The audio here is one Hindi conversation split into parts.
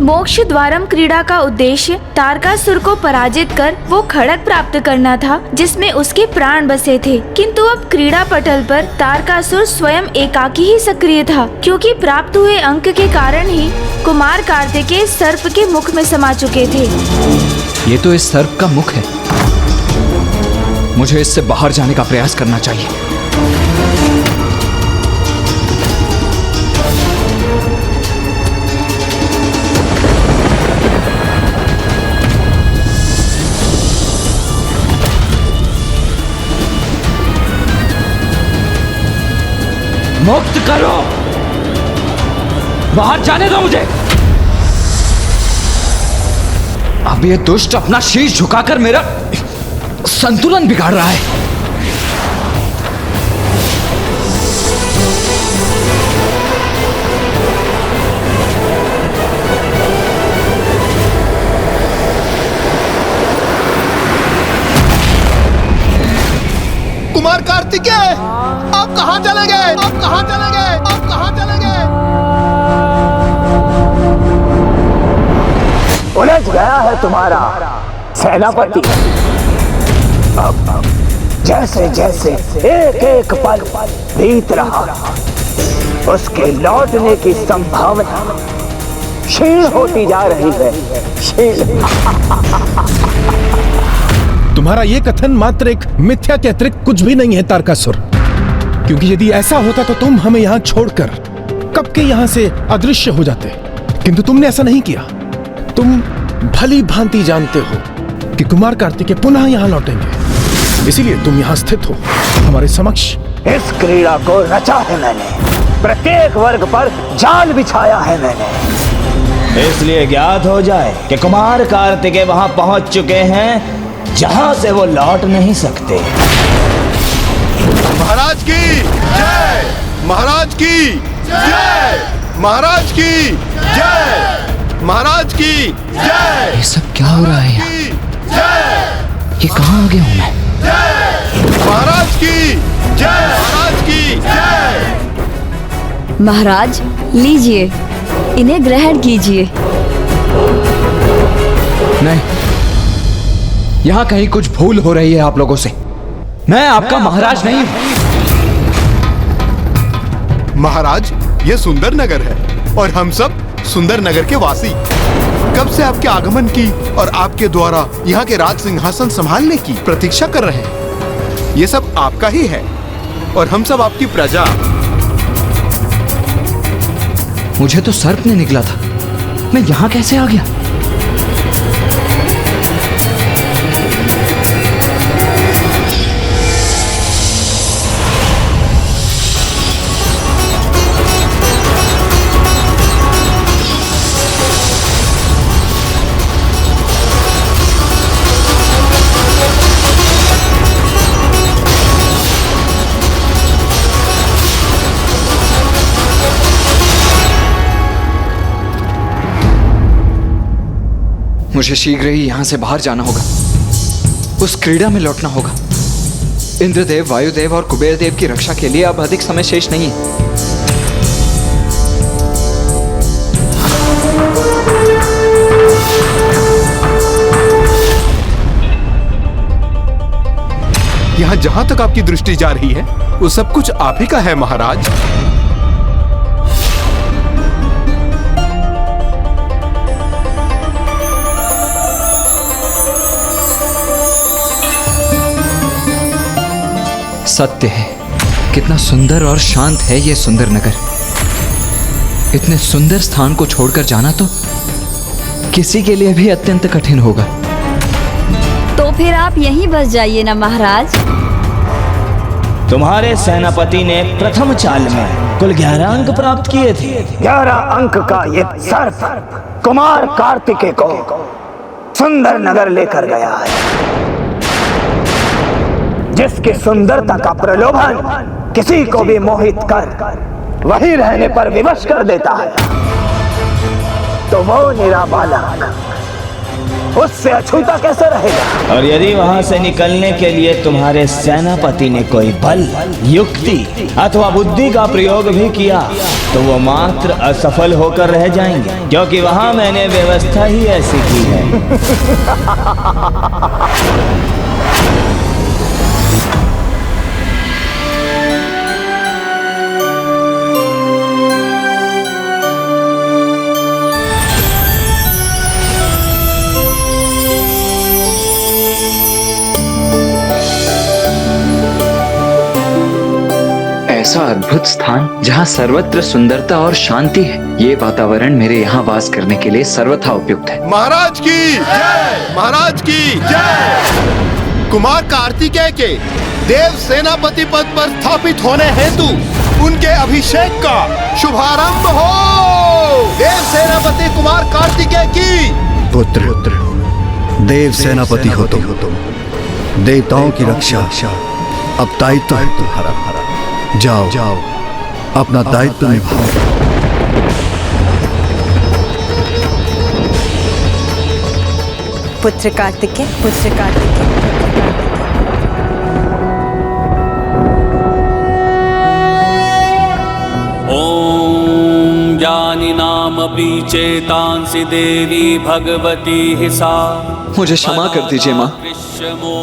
मोक्ष द्वारम क्रीड़ा का उद्देश्य तारकासुर को पराजित कर वो खड़ग प्राप्त करना था जिसमें उसके प्राण बसे थे। किंतु अब क्रीड़ा पटल पर तारकासुर स्वयं एकाकी ही सक्रिय था, क्योंकि प्राप्त हुए अंक के कारण ही कुमार कार्तिकेय सर्प के मुख में समा चुके थे। ये तो इस सर्प का मुख है। मुझे इससे बाहर जाने का प्रयास करना चाहिए। मुक्त करो, बाहर जाने दो मुझे। अब ये दुष्ट अपना शीश झुकाकर मेरा संतुलन बिगाड़ रहा है। कुमार कार्तिकेय, आप कहां चले गए? आप कहां चले गए? आप कहां चले गए? उलझ गया है तुम्हारा सेनापति। अब जैसे जैसे एक एक पल बीत रहा, उसके लौटने की संभावना क्षीण होती जा रही है। क्षीण। तुम्हारा ये कथन मात्र एक मिथ्या के अतिरिक्त कुछ भी नहीं है तारकासुर, क्योंकि यदि ऐसा होता तो तुम हमें यहाँ छोड़कर कब के यहाँ से अदृश्य हो जाते, किंतु तुमने ऐसा नहीं किया। तुम भली भांति जानते हो कि कुमार कार्तिकेय पुनः यहाँ लौटेंगे, इसीलिए तुम यहाँ स्थित हो हमारे समक्ष। इस क्रीड़ा को रचा है मैंने, प्रत्येक वर्ग पर जाल बिछाया है मैंने, इसलिए ज्ञात हो जाए कि कुमार कार्तिकेय वहां पहुंच चुके हैं जहां से वो लौट नहीं सकते। महाराज की जय! महाराज की जय! महाराज की जय! महाराज की जय! ये सब क्या हो रहा है यहाँ? ये कहाँ आ गया हूँ मैं? महाराज की जय! महाराज की जय! महाराज लीजिए, इन्हें ग्रहण कीजिए। नहीं, यहाँ कहीं कुछ भूल हो रही है आप लोगों से। मैं आपका महाराज नहीं हूँ। महाराज, ये सुंदर नगर है और हम सब सुंदर नगर के वासी। कब से आपके आगमन की और आपके द्वारा यहाँ के राज सिंहासन संभालने की प्रतीक्षा कर रहे हैं। ये सब आपका ही है और हम सब आपकी प्रजा। मुझे तो सर्प ने निकला था, मैं यहाँ कैसे आ गया? मुझे शीघ्र ही यहां से बाहर जाना होगा, उस क्रीड़ा में लौटना होगा। इंद्रदेव, वायुदेव और कुबेर देव की रक्षा के लिए अब अधिक समय शेष नहीं है। यहाँ जहाँ तक आपकी दृष्टि जा रही है वो सब कुछ आप ही का है महाराज। सत्य है, कितना सुंदर और शांत है ये सुंदर नगर। इतने सुंदर स्थान को छोड़कर जाना तो किसी के लिए भी अत्यंत कठिन होगा। तो फिर आप यहीं बस जाइए ना महाराज। तुम्हारे सेनापति ने प्रथम चाल में कुल 11 अंक प्राप्त किए थे। 11 अंक का ये सर्प कुमार कार्तिकेय को सुंदर नगर लेकर गया है, जिसकी सुंदरता का प्रलोभन किसी को भी मोहित कर वहीं रहने पर विवश कर देता है। तो वो निरा बालक उससे अछूता कैसे रहेगा? और यदि वहां से निकलने के लिए तुम्हारे सेनापति ने कोई बल, युक्ति अथवा बुद्धि का प्रयोग भी किया तो वो मात्र असफल होकर रह जाएंगे, क्योंकि वहां मैंने व्यवस्था ही ऐसी की है। ऐसा अद्भुत स्थान जहाँ सर्वत्र सुंदरता और शांति है, ये वातावरण मेरे यहाँ वास करने के लिए सर्वथा उपयुक्त है। महाराज की जय, महाराज की जय। कुमार कार्तिकेय के देव सेनापति पद पर स्थापित होने हेतु उनके अभिषेक का शुभारंभ हो। देव सेनापति कुमार कार्तिकेय की। पुत्र देव सेनापति हो तुम, देवताओं की रक्षा अब दायित्व है तुम्हारा। जाओ अपना दायित्व निभाओ। पुत्र कार्तिकेय। ओम ज्ञानिनामपि चेतांसि देवी भगवती हि सा। मुझे क्षमा कर दीजिए माँ,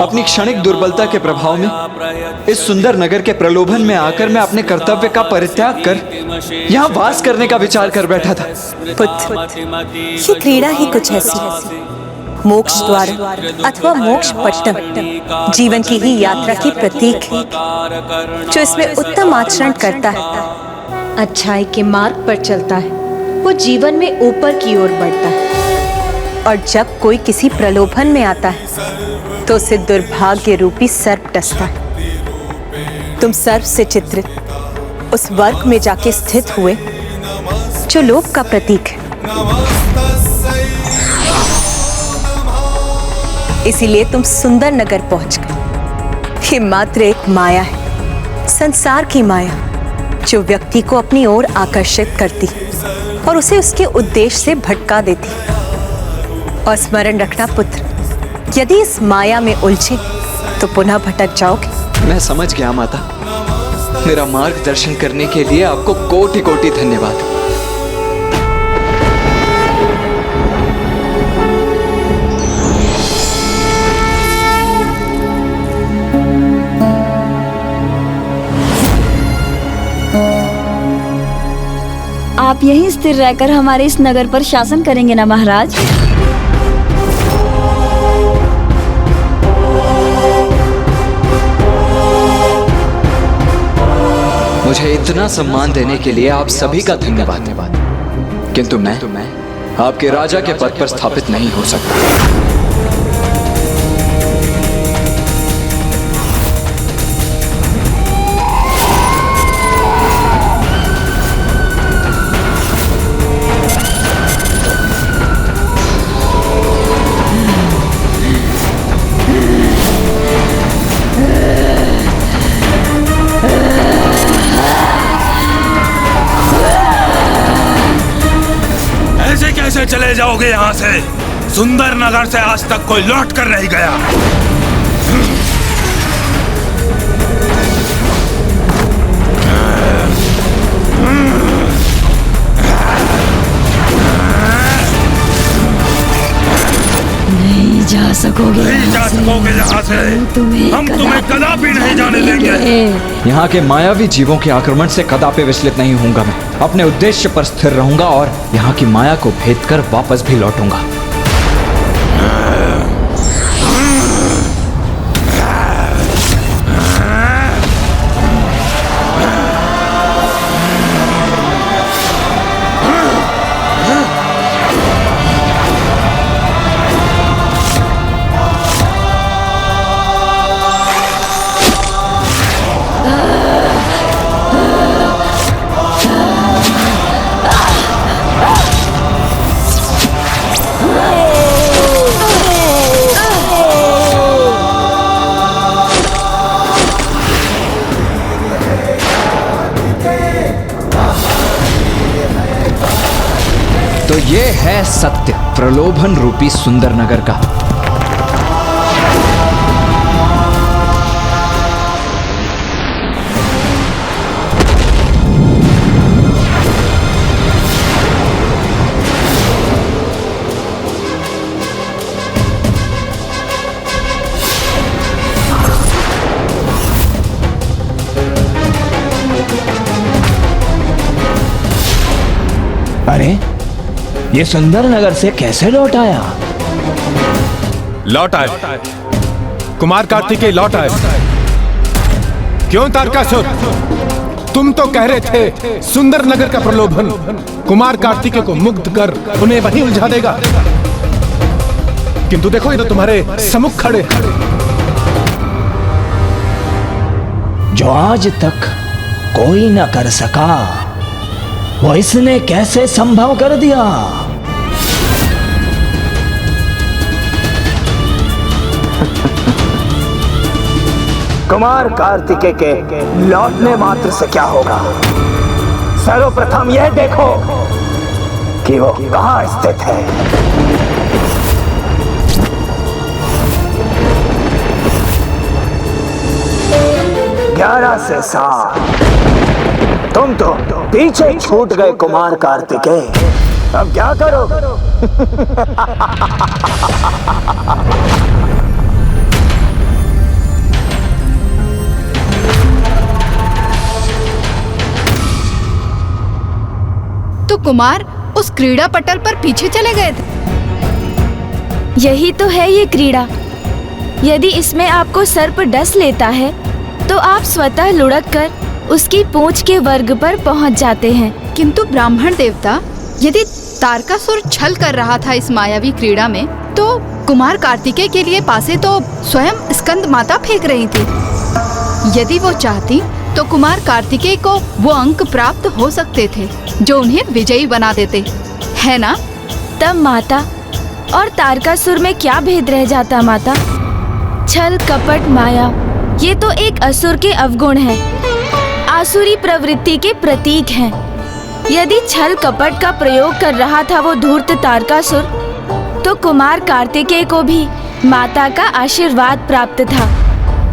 अपनी क्षणिक दुर्बलता के प्रभाव में इस सुंदर नगर के प्रलोभन में आकर मैं अपने कर्तव्य का परित्याग कर यहाँ वास करने का विचार कर बैठा था। पुत्र, ये क्रीड़ा ही कुछ ऐसी है, मोक्ष द्वार अथवा मोक्ष पट्टम जीवन की ही यात्रा की प्रतीक है। जो इसमें उत्तम आचरण करता है, अच्छाई के मार्ग पर चलता है, वो जीवन में ऊपर की ओर बढ़ता है। और जब कोई किसी प्रलोभन में आता है तो उसे दुर्भाग्य रूपी सर्प डसता है। तुम सर्प से चित्रित उस वर्ग में जाके स्थित हुए जो लोभ का प्रतीक है। इसीलिए तुम सुंदर नगर पहुंच गए। ये मात्र एक माया है, संसार की माया, जो व्यक्ति को अपनी ओर आकर्षित करती और उसे उसके उद्देश्य से भटका देती। और स्मरण रखना पुत्र, यदि इस माया में उलझे तो पुनः भटक जाओगे। मैं समझ गया माता, मेरा मार्गदर्शन करने के लिए आपको कोटि कोटि धन्यवाद। आप यहीं स्थिर रहकर हमारे इस नगर पर शासन करेंगे ना महाराज? मुझे इतना सम्मान देने के लिए आप सभी का धन्यवाद। किंतु मैं आपके राजा के पद पर स्थापित नहीं हो सकता। कैसे चले जाओगे यहाँ से? सुंदर नगर से आज तक कोई लौट कर नहीं गया। नहीं जा सकोगे, यहाँ से हम तुम्हें कदापि नहीं जाने देंगे। यहाँ के मायावी जीवों के आक्रमण से कदापि विचलित नहीं होऊंगा। मैं अपने उद्देश्य पर स्थिर रहूंगा और यहाँ की माया को भेद कर वापस भी लौटूंगा। है सत्य प्रलोभन रूपी सुंदर नगर का। अरे ये सुंदर नगर से कैसे लौट आया? लौट आए, कुमार कार्तिकेय लौट आए। क्यों तारकासुर, तुम तो कह रहे थे सुंदर नगर का प्रलोभन कुमार कार्तिकेय को मुक्त कर उन्हें वहीं उलझा देगा, किंतु देखो ये तो तुम्हारे सम्मुख खड़े। जो आज तक कोई न कर सका वो इसने कैसे संभव कर दिया? कुमार कार्तिकेय के लौटने मात्र से क्या होगा, सर्वप्रथम यह देखो कि वो कहां स्थित है। 11 से 7 तुम तो पीछे छूट गए कुमार कार्तिकेय, अब क्या करो? तो कुमार उस क्रीड़ा पटल पर पीछे चले गए थे। यही तो है ये क्रीड़ा। यदि इसमें आपको सर्प डस लेता है तो आप स्वतः लुढ़क कर उसकी पूंछ के वर्ग पर पहुंच जाते हैं। किंतु ब्राह्मण देवता, यदि तारकासुर छल कर रहा था इस मायावी क्रीड़ा में, तो कुमार कार्तिकेय के लिए पासे तो स्वयं स्कंद माता फेंक रही थी। यदि वो चाहती तो कुमार कार्तिकेय को वो अंक प्राप्त हो सकते थे जो उन्हें विजयी बना देते, है ना? तब माता और तारकासुर में क्या भेद रह जाता माता? छल कपट माया ये तो एक असुर के अवगुण हैं, आसुरी प्रवृत्ति के प्रतीक हैं। यदि छल कपट का प्रयोग कर रहा था वो धूर्त तारकासुर, तो कुमार कार्तिकेय को भी माता का आशीर्वाद प्राप्त था।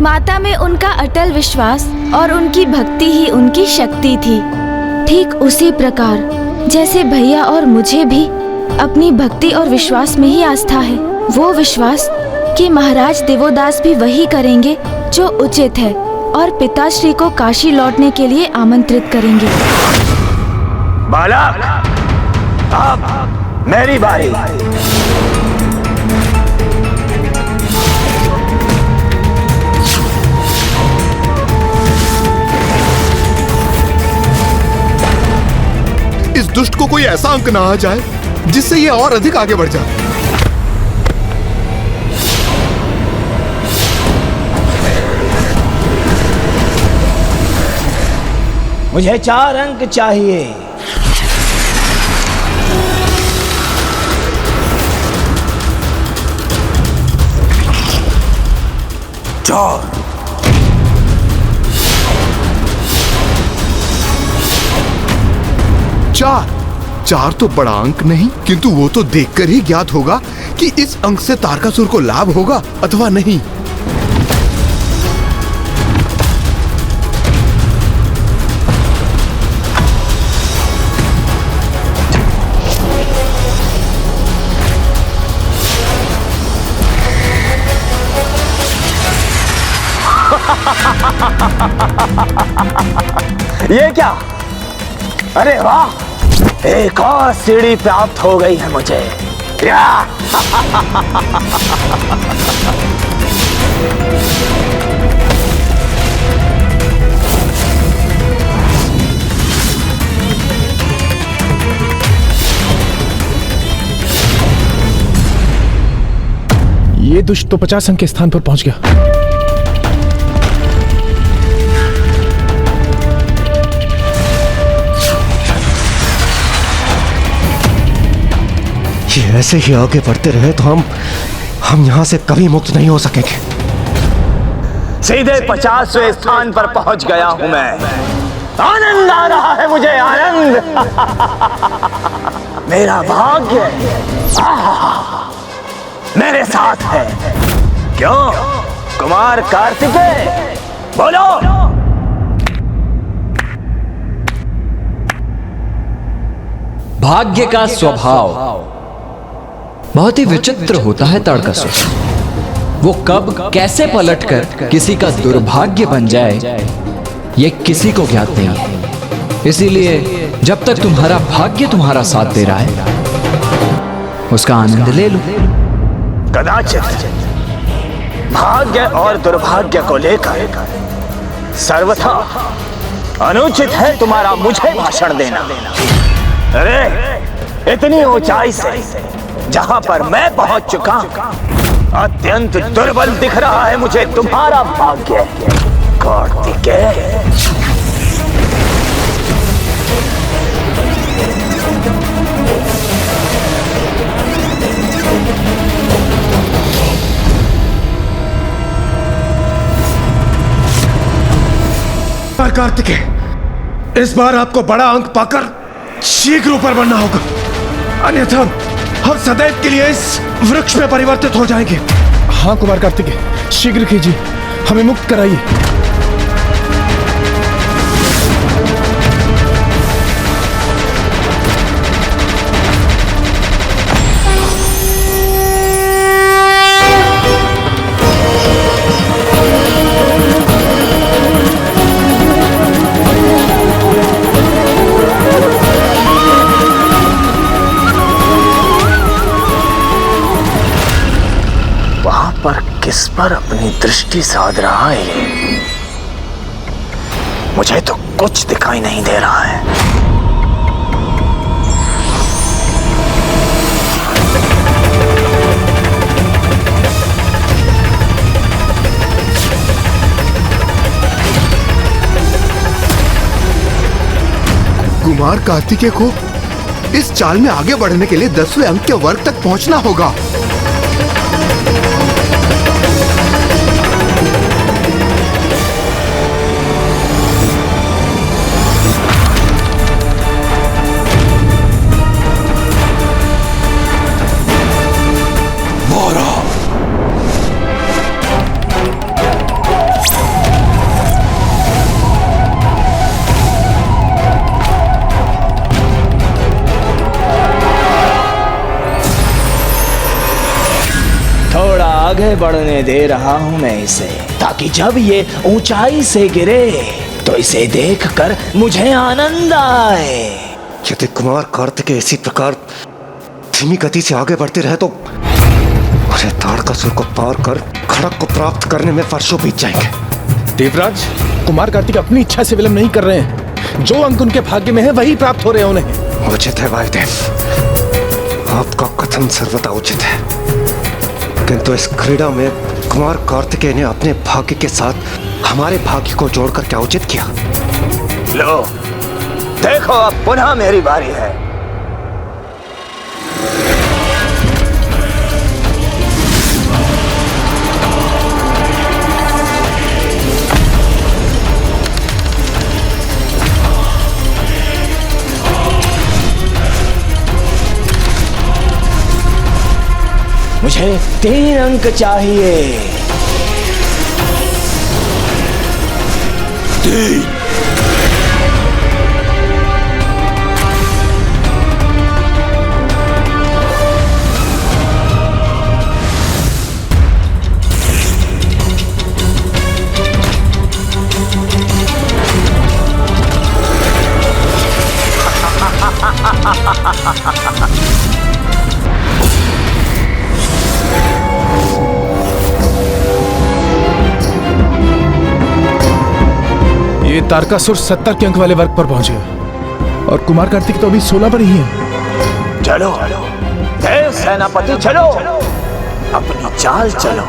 माता में उनका अटल विश्वास और उनकी भक्ति ही उनकी शक्ति थी। ठीक उसी प्रकार जैसे भैया और मुझे भी अपनी भक्ति और विश्वास में ही आस्था है, वो विश्वास कि महाराज देवोदास भी वही करेंगे जो उचित है और पिताश्री को काशी लौटने के लिए आमंत्रित करेंगे। बालक, अब मेरी बारी। इस दुष्ट को कोई ऐसा अंक ना आ जाए जिससे ये और अधिक आगे बढ़ जाए। मुझे 4 अंक चाहिए। चार तो बड़ा अंक नहीं, किंतु वो तो देखकर ही ज्ञात होगा कि इस अंक से तारकासुर को लाभ होगा अथवा नहीं। ये क्या? अरे वाह, एक और सीढ़ी प्राप्त हो गई है मुझे। ये दुष्ट तो 50 अंक के स्थान पर पहुंच गया। ऐसे ही आगे बढ़ते रहे तो हम यहां से कभी मुक्त नहीं हो सकेंगे। सीधे 50वें स्थान पर पहुंच गया हूं मैं। आनंद आ रहा है मुझे, आनंद। मेरा भाग्य मेरे साथ है। क्यों कुमार कार्तिकेय, बोलो। भाग्य का स्वभाव बहुत ही विचित्र होता है तारकासुर। वो कब कैसे पलटकर किसी का दुर्भाग्य बन जाए ये किसी को ज्ञात नहीं है। इसीलिए जब तक तुम्हारा भाग्य तुम्हारा साथ दे रहा है उसका आनंद ले लो। कदाचित भाग्य और दुर्भाग्य को लेकर सर्वथा अनुचित है तुम्हारा मुझे भाषण देना। अरे इतनी ऊंचाई से जहां पर मैं पहुंच चुका, अत्यंत दुर्बल दिख रहा है मुझे तुम्हारा भाग्य कार्तिकेय। कार्तिकेय, इस बार आपको बड़ा अंक पाकर शीघ्र ऊपर बढ़ना होगा, अन्यथा हम सदैव के लिए इस वृक्ष में परिवर्तित हो जाएंगे। हाँ कुमार कार्तिकेय, शीघ्र कीजिए, हमें मुक्त कराइए। किस पर अपनी दृष्टि साध रहा है ये? मुझे तो कुछ दिखाई नहीं दे रहा है। कुमार कार्तिकेय को इस चाल में आगे बढ़ने के लिए 10वें अंक के वर्ग तक पहुंचना होगा। आगे बढ़ने दे रहा हूं मैं इसे, ताकि जब ये ऊंचाई से गिरे तो इसे देखकर मुझे आनंद आए। यदि कुमार कार्तिकेय इसी प्रकार धीमी गति से आगे बढ़ते रहे तो अरे तारकासुर को पार कर खड़क को प्राप्त करने में वर्षों बीत जाएंगे। देवराज, कुमार कार्तिकेय अपनी इच्छा से विलंब नहीं कर रहे हैं। जो अंक उनके भाग्य में है वही प्राप्त हो रहे हैं उन्हें। उचित है वायुदेव, आपका कथन सर्वथा उचित है, किंतु इस क्रीड़ा में कुमार कार्तिकेय ने अपने भाग्य के साथ हमारे भाग्य को जोड़कर क्या उचित किया? लो देखो, अब पुनः मेरी बारी है। मुझे 3 अंक चाहिए। 3। ये तारकासुर 70 के अंक वाले वर्ग पर पहुंचे और कुमार कार्तिकेय तो अभी 16 पर ही है। चलो देव सेनापति, चलो अपनी चाल चलो।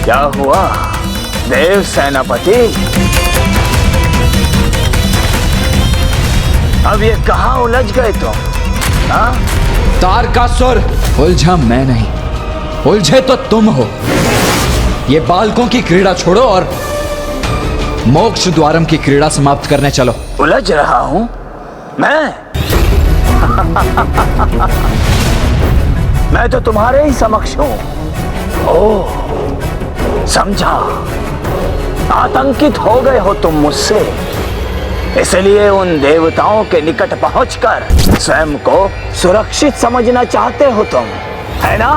क्या हुआ देव सेनापति? अब ये कहाँ उलझ गए तुम? हाँ? तारकासुर, उलझा मैं नहीं, उलझे तो तुम हो। ये बालकों की क्रीड़ा छोड़ो और मोक्ष द्वारम की क्रीड़ा समाप्त करने चलो। उलझ रहा हूं मैं? मैं तो तुम्हारे ही समक्ष हूं। ओह, समझा। आतंकित हो गए हो तुम मुझसे, इसलिए उन देवताओं के निकट पहुंचकर स्वयं को सुरक्षित समझना चाहते हो तुम, है ना?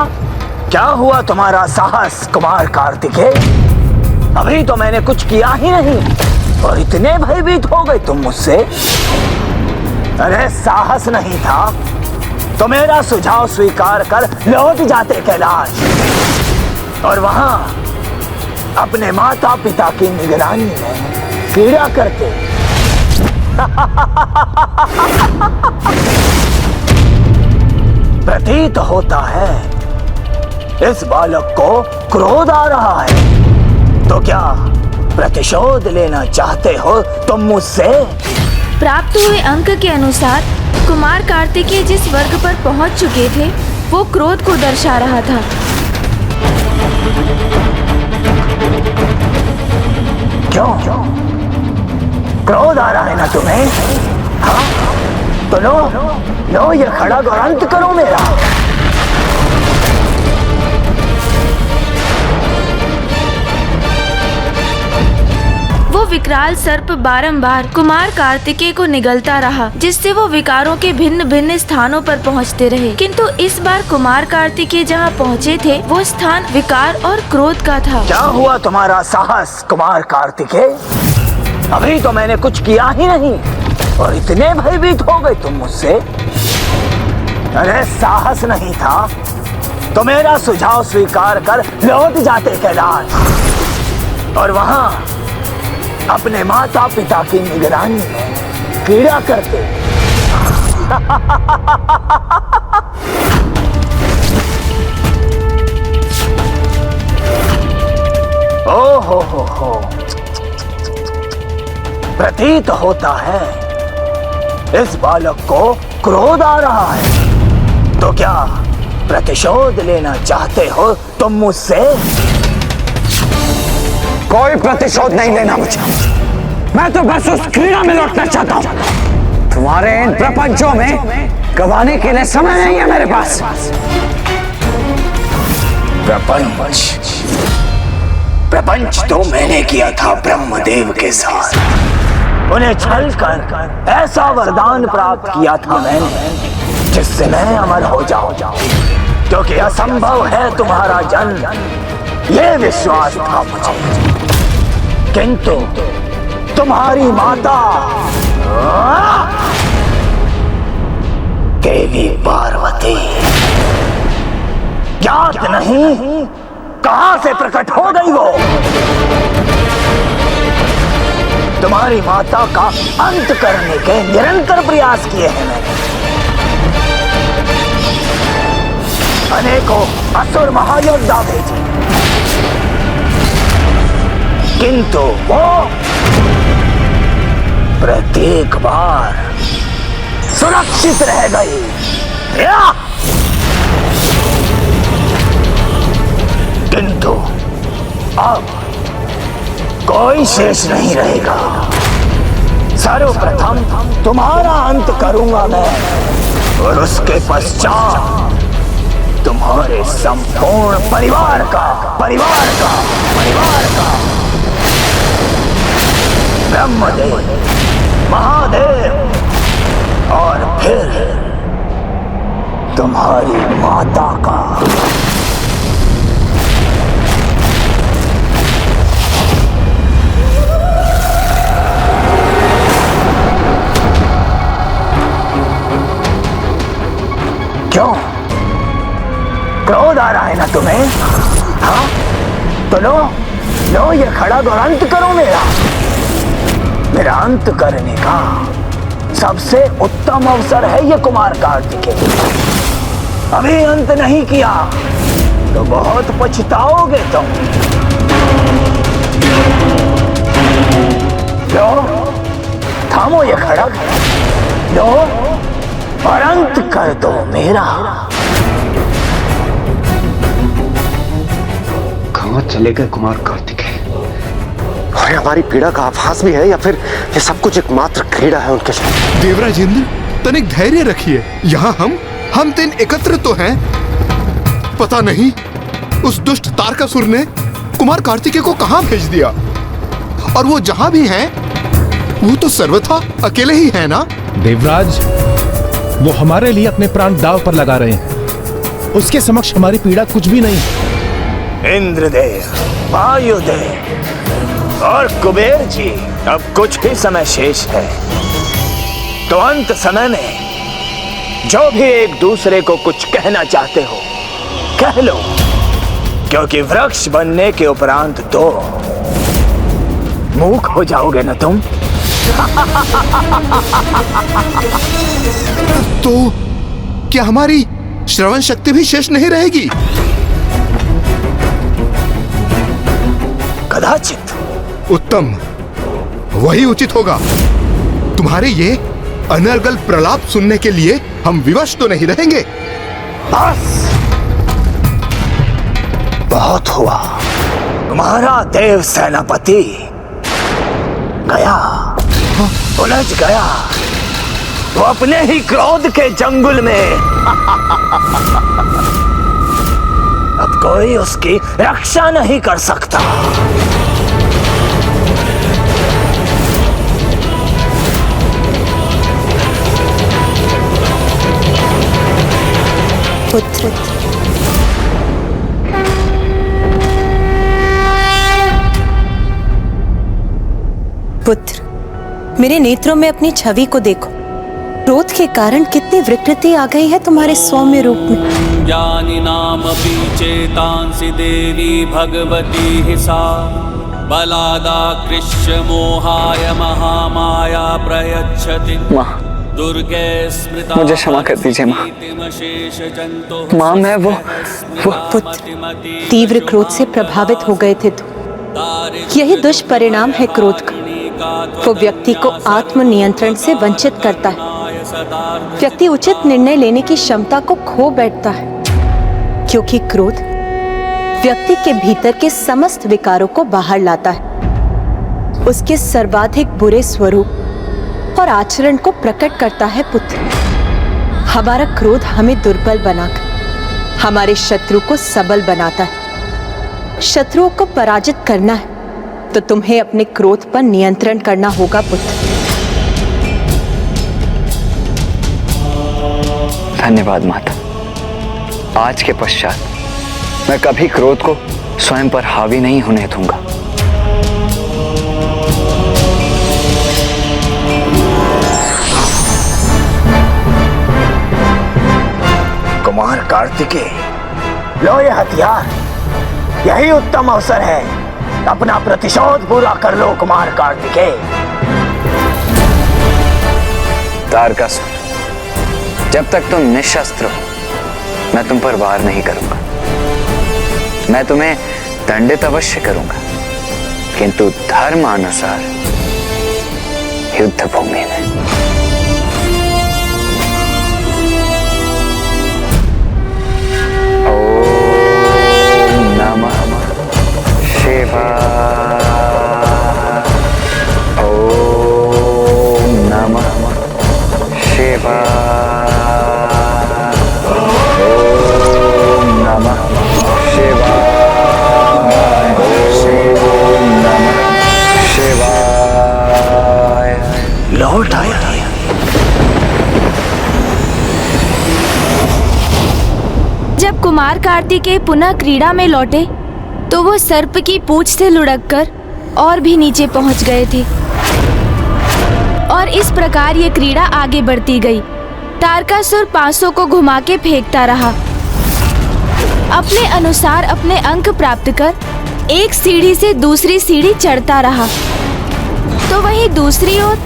क्या हुआ तुम्हारा साहस कुमार कार्तिकेय? अभी तो मैंने कुछ किया ही नहीं और इतने भयभीत हो गए तुम मुझसे। अरे साहस नहीं था तो मेरा सुझाव स्वीकार कर लौट जाते कैलाश और वहां अपने माता पिता की निगरानी में क्रीड़ा करते। प्रतीत होता है इस बालक को क्रोध आ रहा है, तो क्या प्रतिशोध लेना चाहते हो तुम मुझसे? प्राप्त हुए अंक के अनुसार कुमार कार्तिकेय जिस वर्ग पर पहुंच चुके थे वो क्रोध को दर्शा रहा था। क्यों? क्रोध आ रहा है ना तुम्हें? हाँ? तो लो ये खड़ग और अंत करो मेरा। वो विकराल सर्प बारंबार कुमार कार्तिकेय को निगलता रहा, जिससे वो विकारों के भिन्न भिन्न स्थानों पर पहुंचते रहे। किंतु इस बार कुमार कार्तिकेय जहां पहुंचे थे वो स्थान विकार और क्रोध का था। क्या हुआ तुम्हारा साहस कुमार कार्तिकेय? अभी तो मैंने कुछ किया ही नहीं और इतने भयभीत हो गए तुम मुझसे। अरे साहस नहीं था तो मेरा सुझाव स्वीकार कर लौट जाते कैलाश और वहां अपने माता पिता की निगरानी में क्रीड़ा करते। ओ हो, प्रतीत होता है इस बालक को क्रोध आ रहा है, तो क्या प्रतिशोध लेना चाहते हो तुम मुझसे? कोई प्रतिशोध नहीं लेना मुझे। मैं तो बस उस क्रीड़ा में लौटना चाहता हूं। तुम्हारे इन प्रपंचों में गवाने के लिए समय नहीं है मेरे पास। प्रपंच तो मैंने किया था ब्रह्मदेव के साथ। उन्हें छल कर ऐसा वरदान प्राप्त किया था मैंने जिससे मैं अमर हो जाऊं, क्योंकि असंभव है तुम्हारा जन्म, ये विश्वास था मुझे। किंतु तुम्हारी माता देवी पार्वती याद नहीं कहां से प्रकट हो गई वो। तुम्हारी माता का अंत करने के निरंतर प्रयास किए हैं मैंने। अनेकों असुर महायोद्धा भेजे, किंतु वो प्रत्येक बार सुरक्षित रह गई। किंतु अब कोई शेष नहीं रहेगा। सर्वप्रथम तुम्हारा अंत करूंगा मैं और उसके पश्चात तुम्हारे संपूर्ण परिवार का ब्रह्मदेव, महादेव और फिर तुम्हारी माता का। क्यों? क्रोध आ रहा है ना तुम्हें? हाँ? तो लो ये खड़ग और अंत करो मेरा अंत करने का सबसे उत्तम अवसर है ये कुमार कार्तिकेय। अभी अंत नहीं किया तो बहुत पछताओगे तुम। लो, थामो ये खड़ग, लो और अंत कर दो मेरा। कहाँ चले गए कुमार कार्तिकेय? और ये हमारी पीड़ा का आभास भी है या फिर ये सब कुछ एक मात्र क्रीड़ा है उनके साथ? देवराज इंद्र, तनिक धैर्य रखिए। यहाँ हम तीन एकत्र तो हैं। पता नहीं उस दुष्ट तारकासुर ने कुमार कार्तिकेय को कहाँ भेज दिया, और वो जहाँ भी हैं वो तो सर्वथा अकेले ही है ना? देवराज, वो हमारे लिए अपने प्राण दांव पर लगा रहे हैं। उसके समक्ष हमारी पीड़ा कुछ भी नहीं। इंद्रदेव, वायुदेव और कुबेर जी, अब कुछ ही समय शेष है, तो अंत समय में जो भी एक दूसरे को कुछ कहना चाहते हो कह लो, क्योंकि वृक्ष बनने के उपरांत तो मूक हो जाओगे ना तुम। तो क्या हमारी श्रवण शक्ति भी शेष नहीं रहेगी? कदाचित। उत्तम, वही उचित होगा। तुम्हारे ये अनर्गल प्रलाप सुनने के लिए हम विवश तो नहीं रहेंगे। बस बहुत हुआ। तुम्हारा देव सेनापति गया, उलझ गया वो अपने ही क्रोध के जंगल में। अब कोई उसकी रक्षा नहीं कर सकता। पुत्र, पुत्र, मेरे नेत्रों में अपनी छवि को देखो। क्रोध के कारण कितनी विकृति आ गई है तुम्हारे सौम्य रूप में। ज्ञानी नाम चेतांसि देवी भगवती हि सा बलादा कृष्ण मोहाय महामाया प्रयच्छति। दुर्गे स्मृता। मुझे क्षमा कर दीजिए माँ। माँ, मैं वो पुत्र, तीव्र क्रोध से प्रभावित हो गए थे तुम। यही दुष्परिणाम है क्रोध का। वो व्यक्ति को आत्मनियंत्रण से वंचित करता है। व्यक्ति उचित निर्णय लेने की क्षमता को खो बैठता है, क्योंकि क्रोध व्यक्ति के भीतर के समस्त विकारों को बाहर लाता है, उसके सर्वाधिक बुरे स्वरूप और आचरण को प्रकट करता है। पुत्र, हमारा क्रोध हमें दुर्बल बनाकर हमारे शत्रु को सबल बनाता है। शत्रुओं को पराजित करना है तो तुम्हें अपने क्रोध पर नियंत्रण करना होगा। पुत्र, धन्यवाद माता। आज के पश्चात मैं कभी क्रोध को स्वयं पर हावी नहीं होने दूंगा। कुमार कार्तिकेय, लो ये हथियार, यही उत्तम अवसर है। अपना प्रतिशोध पूरा कर लो कुमार कार्तिकेय। तारकासुर, जब तक तुम निशस्त्र हो मैं तुम पर वार नहीं करूंगा। मैं तुम्हें दंडित अवश्य करूंगा, किंतु धर्मानुसार युद्ध भूमि में। ओम नमः शिवाय। ओम नमः शिवाय। ओम नमः शिवाय। ओम नमः शिवाय। लौट आया। जब कुमार कार्तिकेय पुनः क्रीड़ा में लौटे तो वो सर्प की पूंछ से लुढ़ककर और भी नीचे पहुंच गए थे, और इस प्रकार ये क्रीड़ा आगे बढ़ती गई। तारकासुर पासों को घुमा के फेंकता रहा, अपने अनुसार अपने अंक प्राप्त कर एक सीढ़ी से दूसरी सीढ़ी चढ़ता रहा। तो वहीं दूसरी ओर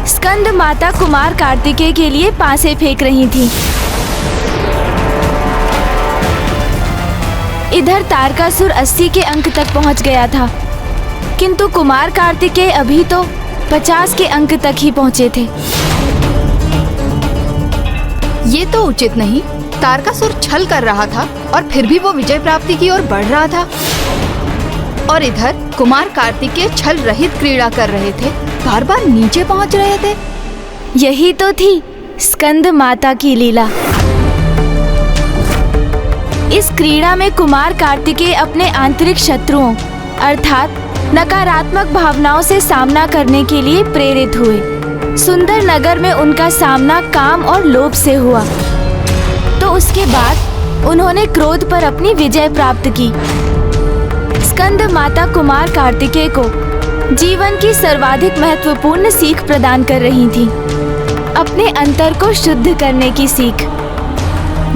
स्कंद माता कुमार कार्तिकेय के लिए पासे फेंक रही थी। इधर तारकासुर 80 के अंक तक पहुंच गया था, किंतु कुमार कार्तिकेय अभी तो 50 के अंक तक ही पहुंचे थे। ये तो उचित नहीं। तारकासुर छल कर रहा था और फिर भी वो विजय प्राप्ति की ओर बढ़ रहा था, और इधर कुमार कार्तिकेय छल रहित क्रीड़ा कर रहे थे, बार बार नीचे पहुंच रहे थे। यही तो थी स्कंद माता की लीला। इस क्रीड़ा में कुमार कार्तिकेय अपने आंतरिक शत्रुओं अर्थात नकारात्मक भावनाओं से सामना करने के लिए प्रेरित हुए। सुंदर नगर में उनका सामना काम और लोभ से हुआ, तो उसके बाद उन्होंने क्रोध पर अपनी विजय प्राप्त की। स्कंद माता कुमार कार्तिकेय को जीवन की सर्वाधिक महत्वपूर्ण सीख प्रदान कर रही थी, अपने अंतर को शुद्ध करने की सीख,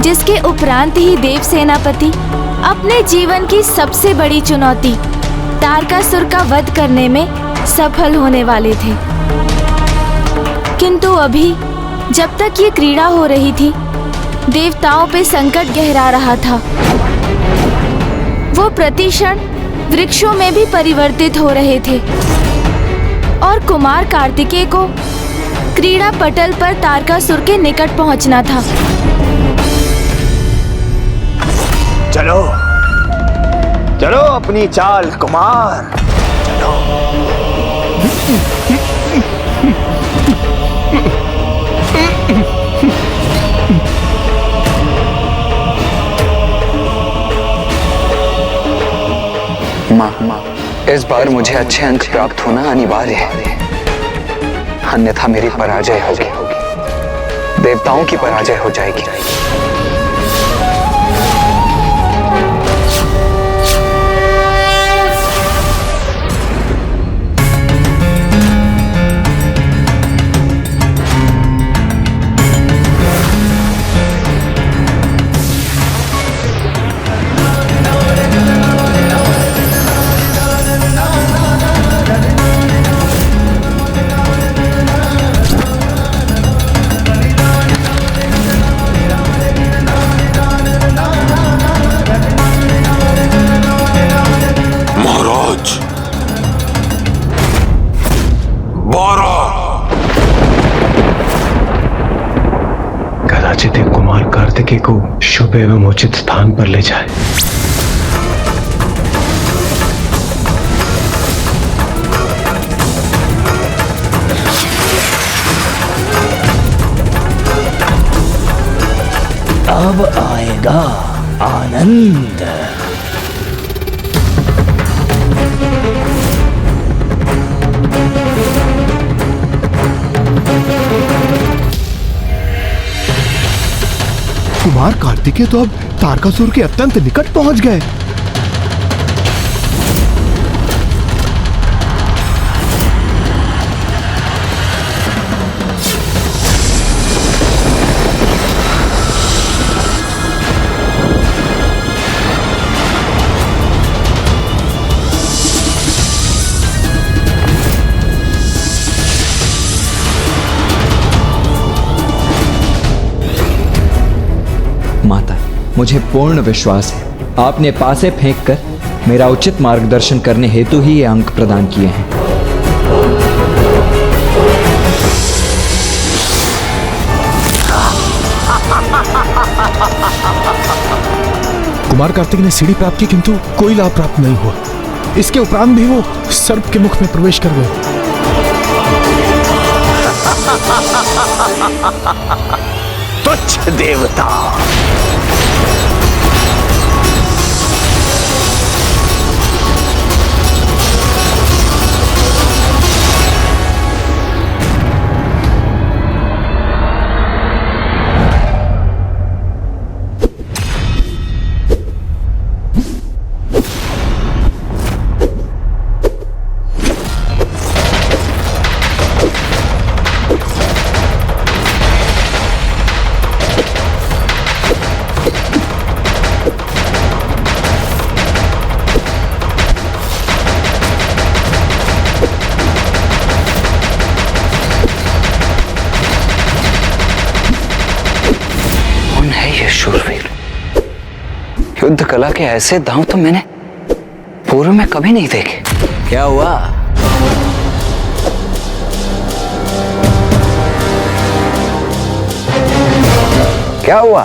जिसके उपरांत ही देव सेनापति अपने जीवन की सबसे बड़ी चुनौती तारकासुर का वध करने में सफल होने वाले थे। किंतु अभी जब तक ये क्रीड़ा हो रही थी, देवताओं पे संकट गहरा रहा था। वो प्रतिक्षण वृक्षों में भी परिवर्तित हो रहे थे और कुमार कार्तिकेय को क्रीड़ा पटल पर तारकासुर के निकट पहुंचना था। चलो चलो अपनी चाल कुमार, चलो। माँ, इस बार मुझे अच्छे अंक प्राप्त होना अनिवार्य है, अन्यथा मेरी पराजय होगी, देवताओं की पराजय हो जाएगी। कदाचित एक कुमार कार्तिकेय को शुभ एवं उचित स्थान पर ले जाए। अब आएगा आनंद। कुमार कार्तिकेय तो अब तारकासुर के अत्यंत निकट पहुंच गए। माता, मुझे पूर्ण विश्वास है आपने पासे फेंककर मेरा उचित मार्गदर्शन करने हेतु ही ये अंक प्रदान किए हैं। कुमार कार्तिक ने सीढ़ी प्राप्त की, किंतु कोई लाभ प्राप्त नहीं हुआ। इसके उपरांत भी वो सर्प के मुख में प्रवेश कर गए। तुच्छ देवता, युद्ध कला के ऐसे दांव तो मैंने पूर्व में कभी नहीं देखे। क्या हुआ? क्या हुआ?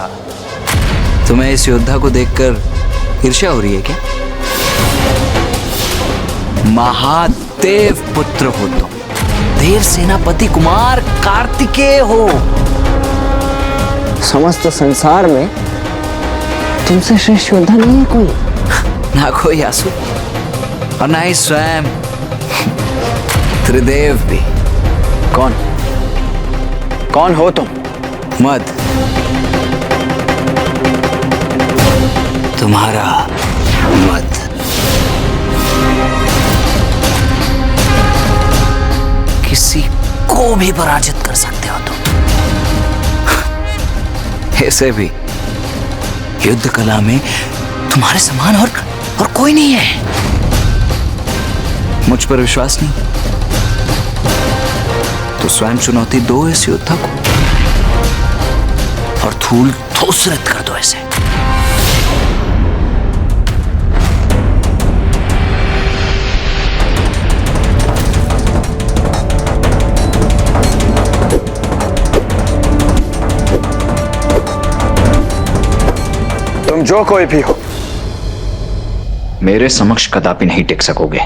तुम्हें इस योद्धा को देखकर ईर्ष्या हो रही है क्या? महादेव पुत्र हो तुम, देव सेनापति कुमार कार्तिकेय हो। समस्त संसार में तुमसे श्रेष्ठ योद्धा नहीं है कोई, ना कोई आसु और ना ही स्वयं त्रिदेव भी। कौन हो तुम? मद, तुम्हारा मद। किसी को भी पराजित कर सकते हो तुम। ऐसे भी युद्ध कला में तुम्हारे समान और कोई नहीं है। मुझ पर विश्वास नहीं तो स्वयं चुनौती दो इस योद्धा को और धूल धूसरित कर दो इसे। तुम जो कोई भी हो, मेरे समक्ष कदापि नहीं टिक सकोगे।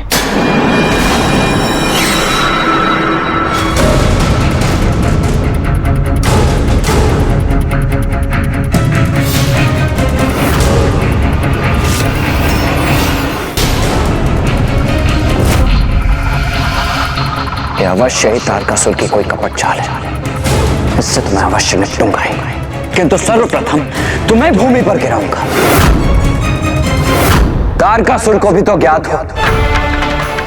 यह अवश्य ही तारकासुर की कोई कपट चाल है। इससे तुम्हें अवश्य निपटूंगा ही, किंतु सर्वप्रथम तुम्हें भूमि पर गिराऊंगा। तारकासुर को भी तो ज्ञात हो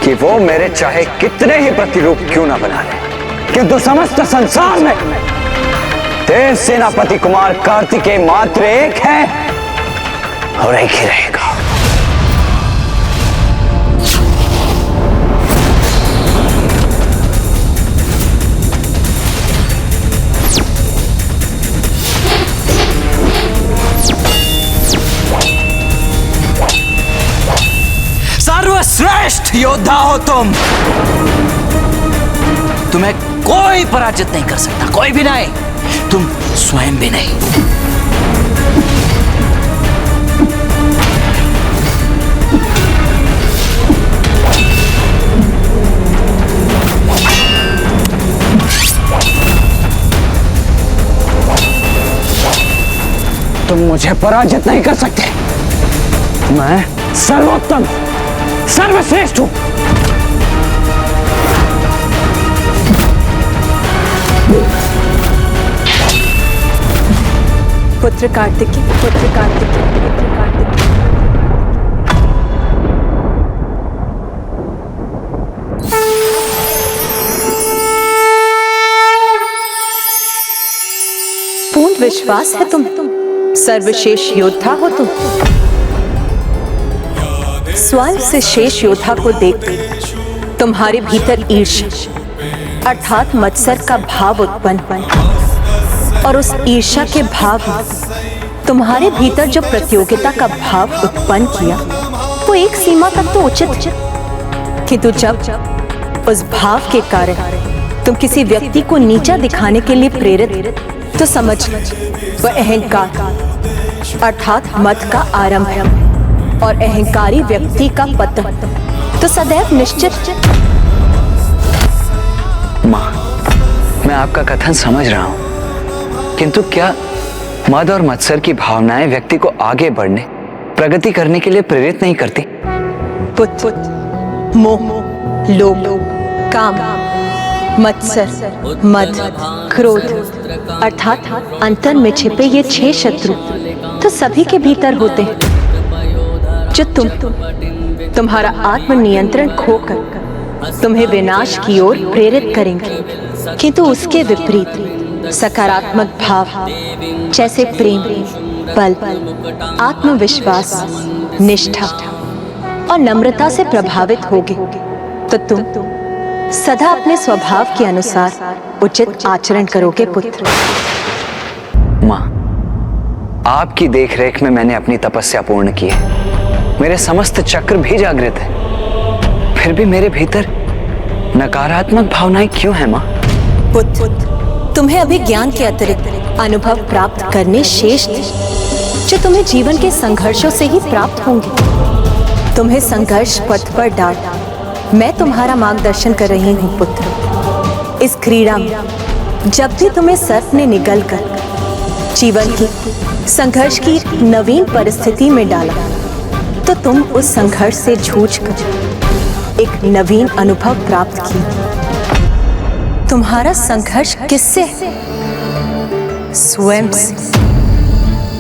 कि वो मेरे चाहे कितने ही प्रतिरूप क्यों ना बना ले, किंतु समस्त संसार में देव सेनापति कुमार कार्तिकेय मात्र एक है और एक ही रहेगा। सर्वश्रेष्ठ योद्धा हो तुम। तुम्हें कोई पराजित नहीं कर सकता, कोई भी नहीं, तुम स्वयं भी नहीं। तुम मुझे पराजित नहीं कर सकते। मैं सर्वोत्तम सर्वश्रेष्ठ हूं। पुत्र कार्तिकेय, पुत्र कार्तिकेय, पुत्र कार्तिकेय। पूर्ण विश्वास है तुम सर्वश्रेष्ठ योद्धा हो तुम। स्वयं से शेष योद्धा को देख तुम्हारे भीतर ईर्ष्या अर्थात मत्सर का भाव उत्पन्न, और उस ईर्ष्या के भाव ने तुम्हारे भीतर जो प्रतियोगिता का भाव उत्पन्न किया वो एक सीमा तक तो उचित, किंतु जब उस भाव के कारण तुम किसी व्यक्ति को नीचा दिखाने के लिए प्रेरित, तो समझ वह अहंकार अर्थात मद का आरंभ है, और अहंकारी व्यक्ति का पतन तो सदैव निश्चित। मां, मैं आपका कथन समझ रहा हूं, किंतु क्या मद और मत्सर की भावनाएं व्यक्ति को आगे बढ़ने, प्रगति करने के लिए प्रेरित नहीं करती? पुत्र, मोह, लोभ, काम, मत्सर, मद, क्रोध अर्थात अंतर में छिपे ये 6 शत्रु तो सभी के भीतर होते हैं, जो तुम्हारा आत्मनियंत्रण खोकर तुम्हें विनाश की ओर प्रेरित करेंगे, किंतु उसके विपरीत सकारात्मक भाव जैसे प्रेम, बल, आत्मविश्वास, निष्ठा और नम्रता से प्रभावित होगे, तो तुम सदा अपने स्वभाव के अनुसार उचित आचरण करोगे। पुत्र, मां, आपकी देखरेख में मैंने अपनी तपस्या पूर्ण की है। मेरे समस्त चक्र भी जागृत है, फिर भी मेरे भीतर नकारात्मक भावनाएं क्यों हैं माँ? पुत्र, तुम्हें अभी ज्ञान के अतिरिक्त अनुभव प्राप्त करने शेष थे, जो तुम्हें जीवन के संघर्षों से ही प्राप्त होंगे। तुम्हें संघर्ष पथ पर डाल मैं तुम्हारा मार्गदर्शन कर रही हूँ पुत्र। इस क्रीड़ा में जब भी तुम्हें सर्प ने निगलकर जीवन की संघर्ष की नवीन परिस्थिति में डाला, तो तुम उस संघर्ष से जूझकर एक नवीन अनुभव प्राप्त किया। तुम्हारा संघर्ष किससे है? स्वयं से।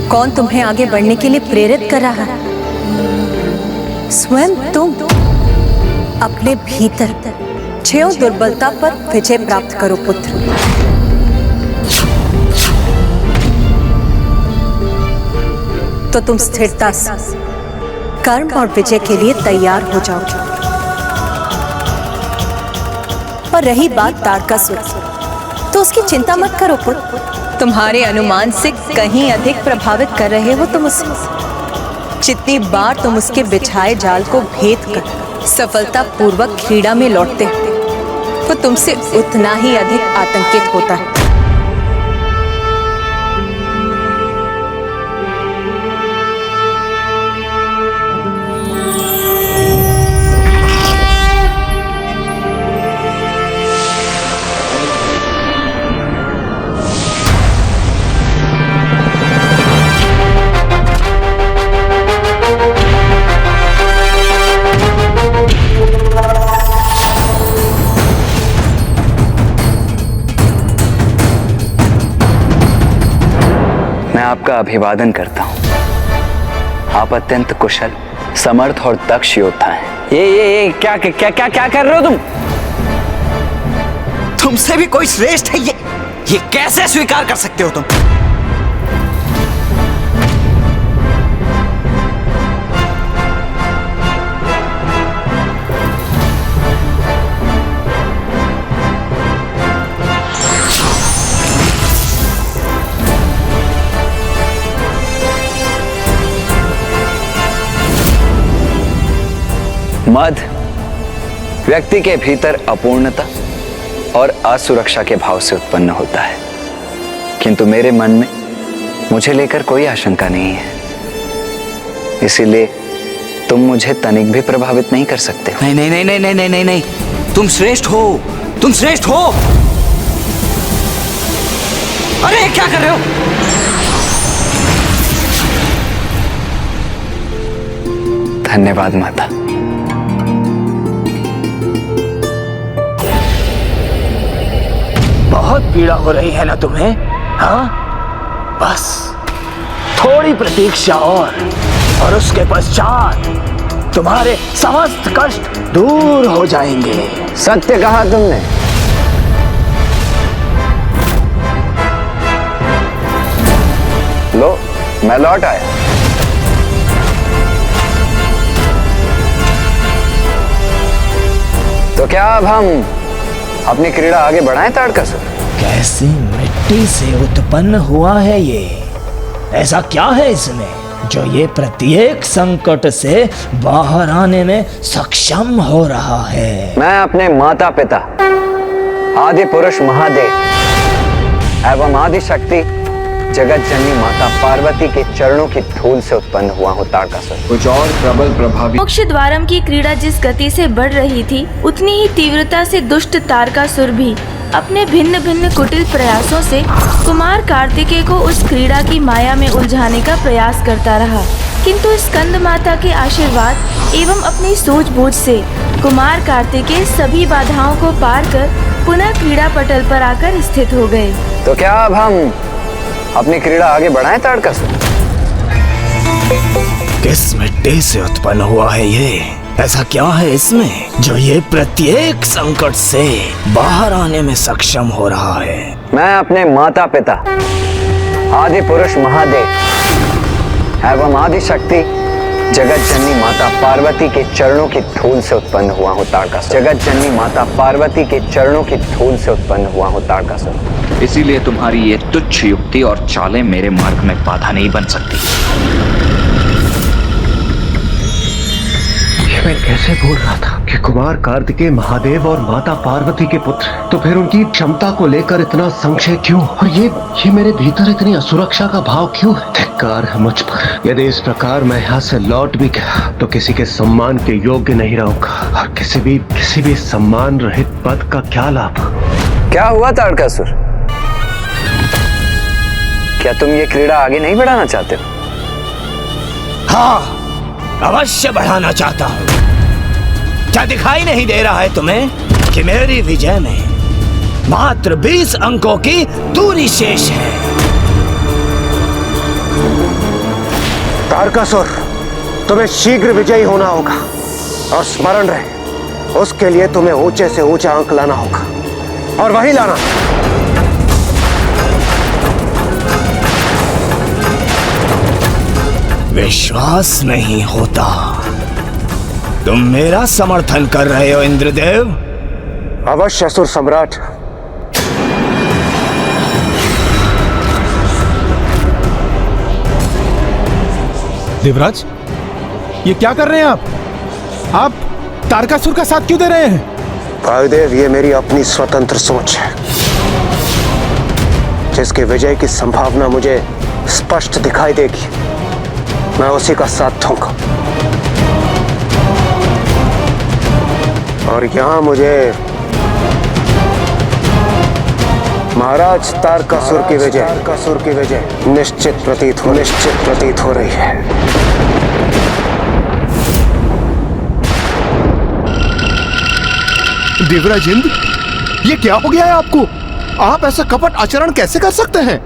कौन तुम्हें आगे बढ़ने के लिए प्रेरित कर रहा है? स्वयं तुम। अपने भीतर 6 दुर्बलता पर विजय प्राप्त करो पुत्र। तो तुम स्थिरता से कर्म और विजय के लिए तैयार हो जाओगे। और रही बात तारकासुर, तो उसकी चिंता मत करो पुत्र। तुम्हारे अनुमान से कहीं अधिक प्रभावित कर रहे हो तुम उसे। जितनी बार तुम उसके बिछाए जाल को भेद कर सफलता पूर्वक क्रीड़ा में लौटते हो, वो तुमसे उतना ही अधिक आतंकित होता है। आपका अभिवादन करता हूं। आप अत्यंत कुशल, समर्थ और दक्ष योद्धा हैं। ये क्या क्या क्या क्या कर रहे हो तुम? तुमसे भी कोई श्रेष्ठ है ये कैसे स्वीकार कर सकते हो तुम? मद व्यक्ति के भीतर अपूर्णता और असुरक्षा के भाव से उत्पन्न होता है, किंतु मेरे मन में मुझे लेकर कोई आशंका नहीं है। इसीलिए तुम मुझे तनिक भी प्रभावित नहीं कर सकते हो। नहीं नहीं नहीं नहीं नहीं नहीं नहीं, तुम श्रेष्ठ हो, तुम श्रेष्ठ हो। अरे क्या कर रहे हो? धन्यवाद माता। बहुत पीड़ा हो रही है ना तुम्हें? हाँ, बस थोड़ी प्रतीक्षा और उसके पश्चात तुम्हारे समस्त कष्ट दूर हो जाएंगे। सत्य कहा तुमने। लो, मैं लौट आया। तो क्या अब हम अपनी क्रीड़ा आगे बढ़ाएं तारकासुर? कैसी मिट्टी से उत्पन्न हुआ है ये? ऐसा क्या है इसमें जो ये प्रत्येक संकट से बाहर आने में सक्षम हो रहा है? मैं अपने माता पिता आदि पुरुष महादेव एवं आदि शक्ति जगत जननी माता पार्वती के चरणों की धूल से उत्पन्न हुआ हूँ तारकासुर। कुछ और प्रबल प्रभावी। मोक्ष द्वारम की क्रीड़ा जिस गति से बढ़ रही थी, उतनी ही तीव्रता से दुष्ट तारकासुर भी अपने भिन्न भिन्न कुटिल प्रयासों से कुमार कार्तिकेय को उस क्रीड़ा की माया में उलझाने का प्रयास करता रहा। किंतु स्कंद माता के आशीर्वाद एवं अपनी सूझबूझ से कुमार कार्तिकेय सभी बाधाओं को पार कर पुनः क्रीड़ा पटल पर आकर स्थित हो गए। तो क्या अब हम अपनी क्रीड़ा आगे बढ़ाएं तारकासुर? किस मिट्टी से उत्पन्न हुआ है ये? ऐसा क्या है इसमें जो ये प्रत्येक संकट से बाहर आने में सक्षम हो रहा है? मैं अपने माता पिता आदि पुरुष महादेव एवं आदि शक्ति जगत जननी माता पार्वती के चरणों की धूल से उत्पन्न हुआ हूँ तारकासुर। जगत जननी माता पार्वती के चरणों की धूल से उत्पन्न हुआ हूँ तारकासुर। इसीलिए तुम्हारी ये तुच्छ युक्ति और चालें मेरे मार्ग में बाधा नहीं बन सकती। मैं कैसे भूल रहा था कि कुमार कार्तिकेय महादेव और माता पार्वती के पुत्र, तो फिर उनकी क्षमता को लेकर इतना संशय क्यों? और ये मेरे भीतर इतनी असुरक्षा का भाव क्यों है? धिक्कार है मुझ पर। यदि इस प्रकार मैं यहाँ से लौट भी गया तो किसी के सम्मान के योग्य नहीं रहूंगा, और किसी भी सम्मान रहित पद का क्या लाभ? क्या हुआ तारकासुर? क्या तुम ये क्रीड़ा आगे नहीं बढ़ाना चाहते हो? हाँ, अवश्य बढ़ाना चाहता हूं। क्या दिखाई नहीं दे रहा है तुम्हें कि मेरी विजय में मात्र 20 अंकों की दूरी शेष है? तारकासुर, तुम्हें शीघ्र विजयी होना होगा, और स्मरण रहे, उसके लिए तुम्हें ऊंचे से ऊंचा अंक लाना होगा, और वही लाना। विश्वास नहीं होता। तुम मेरा समर्थन कर रहे हो इंद्रदेव? अवश्य असुर सम्राट। देवराज, ये क्या कर रहे हैं आप तारकासुर का साथ क्यों दे रहे हैं? वायुदेव, ये मेरी अपनी स्वतंत्र सोच है, जिसके विजय की संभावना मुझे स्पष्ट दिखाई देगी, मैं उसी का साथ दूंगा। और यहां मुझे महाराज तारकासुर की विजय निश्चित प्रतीत हो रही है। देवराज इंद्र, ये क्या हो गया है आपको? आप ऐसा कपट आचरण कैसे कर सकते हैं?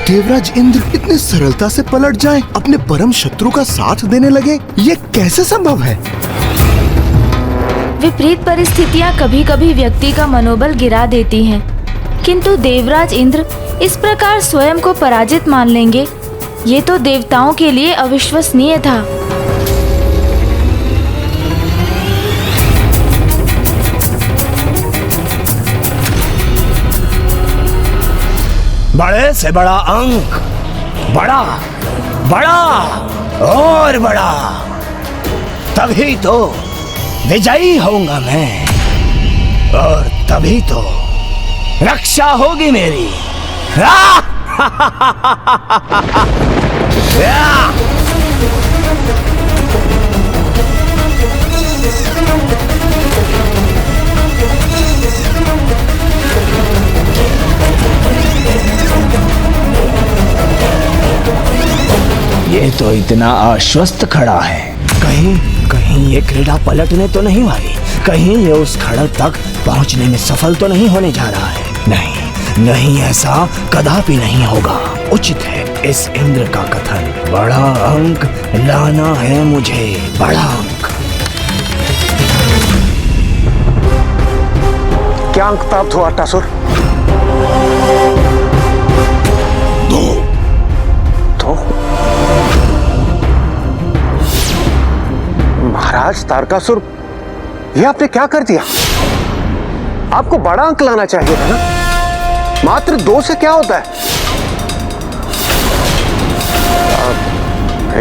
देवराज इंद्र इतनी सरलता से पलट जाएं, अपने परम शत्रु का साथ देने लगे, ये कैसे संभव है? विपरीत परिस्थितियां कभी कभी व्यक्ति का मनोबल गिरा देती हैं, किंतु देवराज इंद्र इस प्रकार स्वयं को पराजित मान लेंगे, ये तो देवताओं के लिए अविश्वसनीय था। बड़े से बड़ा अंक, बड़ा और बड़ा, तभी तो विजयी होऊंगा मैं, और तभी तो रक्षा होगी मेरी। ये तो इतना आश्वस्त खड़ा है, कहीं ये क्रीड़ा पलटने तो नहीं वाली, कहीं ये उस खड़क तक पहुंचने में सफल तो नहीं होने जा रहा है। नहीं, ऐसा कदापि नहीं होगा। उचित है इस इंद्र का कथन, बड़ा अंक लाना है मुझे, बड़ा अंक। क्या अंक प्राप्त हुआ अट्टासुर? 2। महाराज तारकासुर, ये आपने क्या कर दिया? आपको बड़ा अंक लाना चाहिए था ना, मात्र 2 से क्या होता है?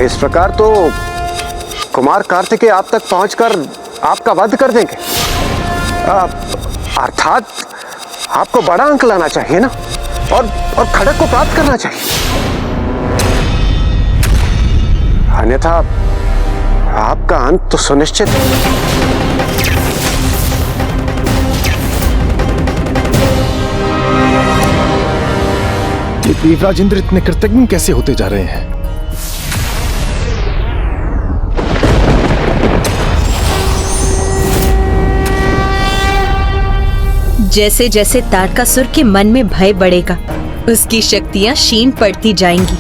इस प्रकार तो कुमार कार्तिकेय आप तक पहुंचकर आपका वध कर देंगे। अर्थात आपको बड़ा अंक लाना चाहिए ना, और खड़क को प्राप्त करना चाहिए, अन्यथा आपका अंत तो सुनिश्चित है। देवराज इंद्र इतने कृतज्ञ कैसे होते जा रहे हैं? जैसे जैसे तारकासुर के मन में भय बढ़ेगा, उसकी शक्तियां क्षीण पड़ती जाएंगी।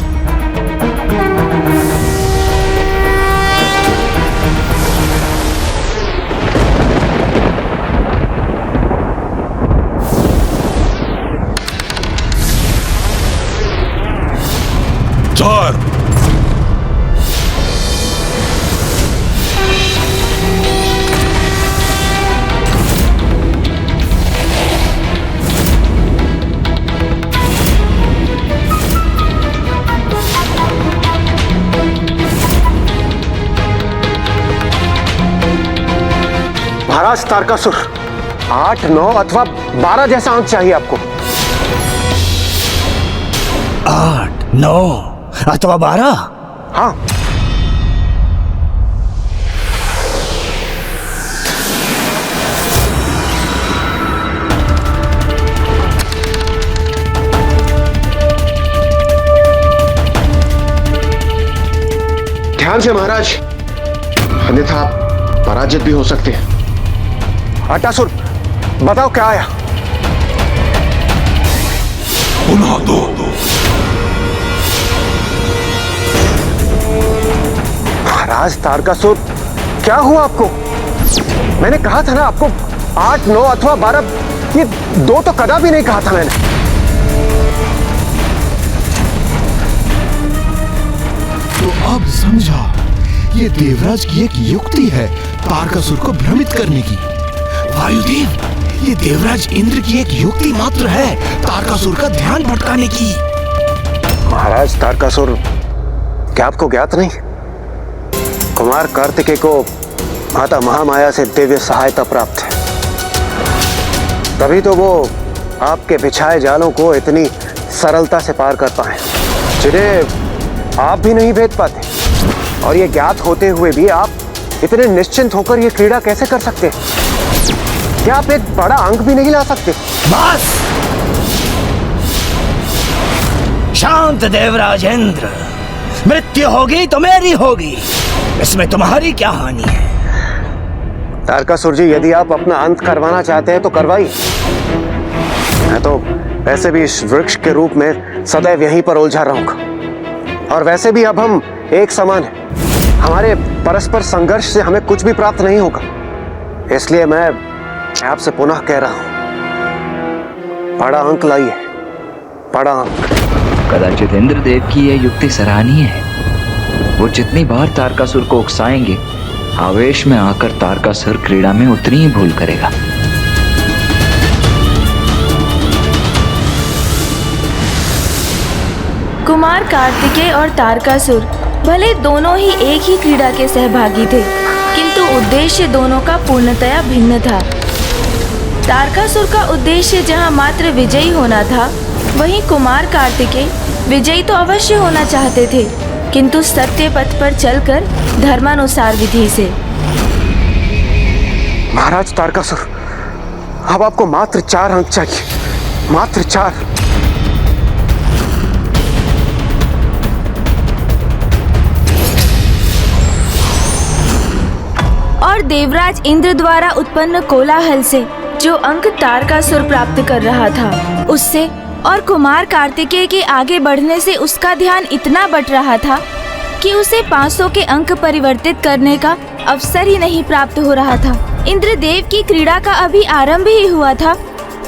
महाराज तारकासुर, 8, 9 अथवा 12 जैसा अंक चाहिए आपको। 8, 9 अथवा 12? हाँ। ध्यान से महाराज, अन्यथा आप पराजित भी हो सकते हैं। अट्टासुर, बताओ क्या आया? पुनः दो। महाराज तारकासुर, क्या हुआ आपको? मैंने कहा था ना आपको 8, 9 अथवा 12, ये 2 तो कदा भी नहीं कहा था मैंने। तो अब समझा, ये देवराज की एक युक्ति है तारकासुर को भ्रमित करने की। वायुदेव, ये देवराज इंद्र की एक युक्ति मात्र है तारकासुर का ध्यान भटकाने की। महाराज तारकासुर, क्या आपको ज्ञात नहीं? कुमार कार्तिकेय को माता महामाया से दिव्य सहायता प्राप्त है, तभी तो वो आपके बिछाए जालों को इतनी सरलता से पार कर पाए, जिन्हें आप भी नहीं भेद पाते। और ये ज्ञात होते हुए भी आप इतने निश्चिंत होकर ये क्रीड़ा कैसे कर सकते? क्या आप एक बड़ा अंक भी नहीं ला सकते? बस शांत देवराज इंद्र, मृत्यु होगी तो मेरी होगी, इसमें तुम्हारी क्या हानि है? तारकासुर जी, यदि आप अपना अंत करवाना चाहते हैं तो करवाइए। मैं तो वैसे भी इस वृक्ष के रूप में सदैव यहीं पर उलझा रहूंगा, और वैसे भी अब हम एक समान हैं। हमारे परस्पर संघर्ष से हमें कुछ भी प्राप्त नहीं होगा। इसलिए मैं आपसे पुनः कह रहा हूं, बड़ा अंक लाइए, बड़ा अंक। कदाचित इंद्रदेव की यह युक्ति सराहनीय है। वो जितनी बार तारकासुर को उकसाएंगे, आवेश में आकर तारकासुर क्रीड़ा में उतनी ही भूल करेगा। कुमार कार्तिकेय और तारकासुर भले दोनों ही एक ही क्रीड़ा के सहभागी थे, किंतु उद्देश्य दोनों का पूर्णतया भिन्न था। तारकासुर का उद्देश्य जहां मात्र विजयी होना था, वहीं कुमार कार्तिकेय विजयी तो अवश्य होना चाहते थे, किंतु सत्य पथ पर चलकर धर्मानुसार विधि से। महाराज तारकासुर, अब आपको मात्र 4 अंक चाहिए, मात्र 4। और देवराज इंद्र द्वारा उत्पन्न कोलाहल से जो अंक तारकासुर प्राप्त कर रहा था, उससे और कुमार कार्तिकेय के आगे बढ़ने से उसका ध्यान इतना बट रहा था कि उसे 500 के अंक परिवर्तित करने का अवसर ही नहीं प्राप्त हो रहा था। इंद्रदेव की क्रीड़ा का अभी आरंभ ही हुआ था,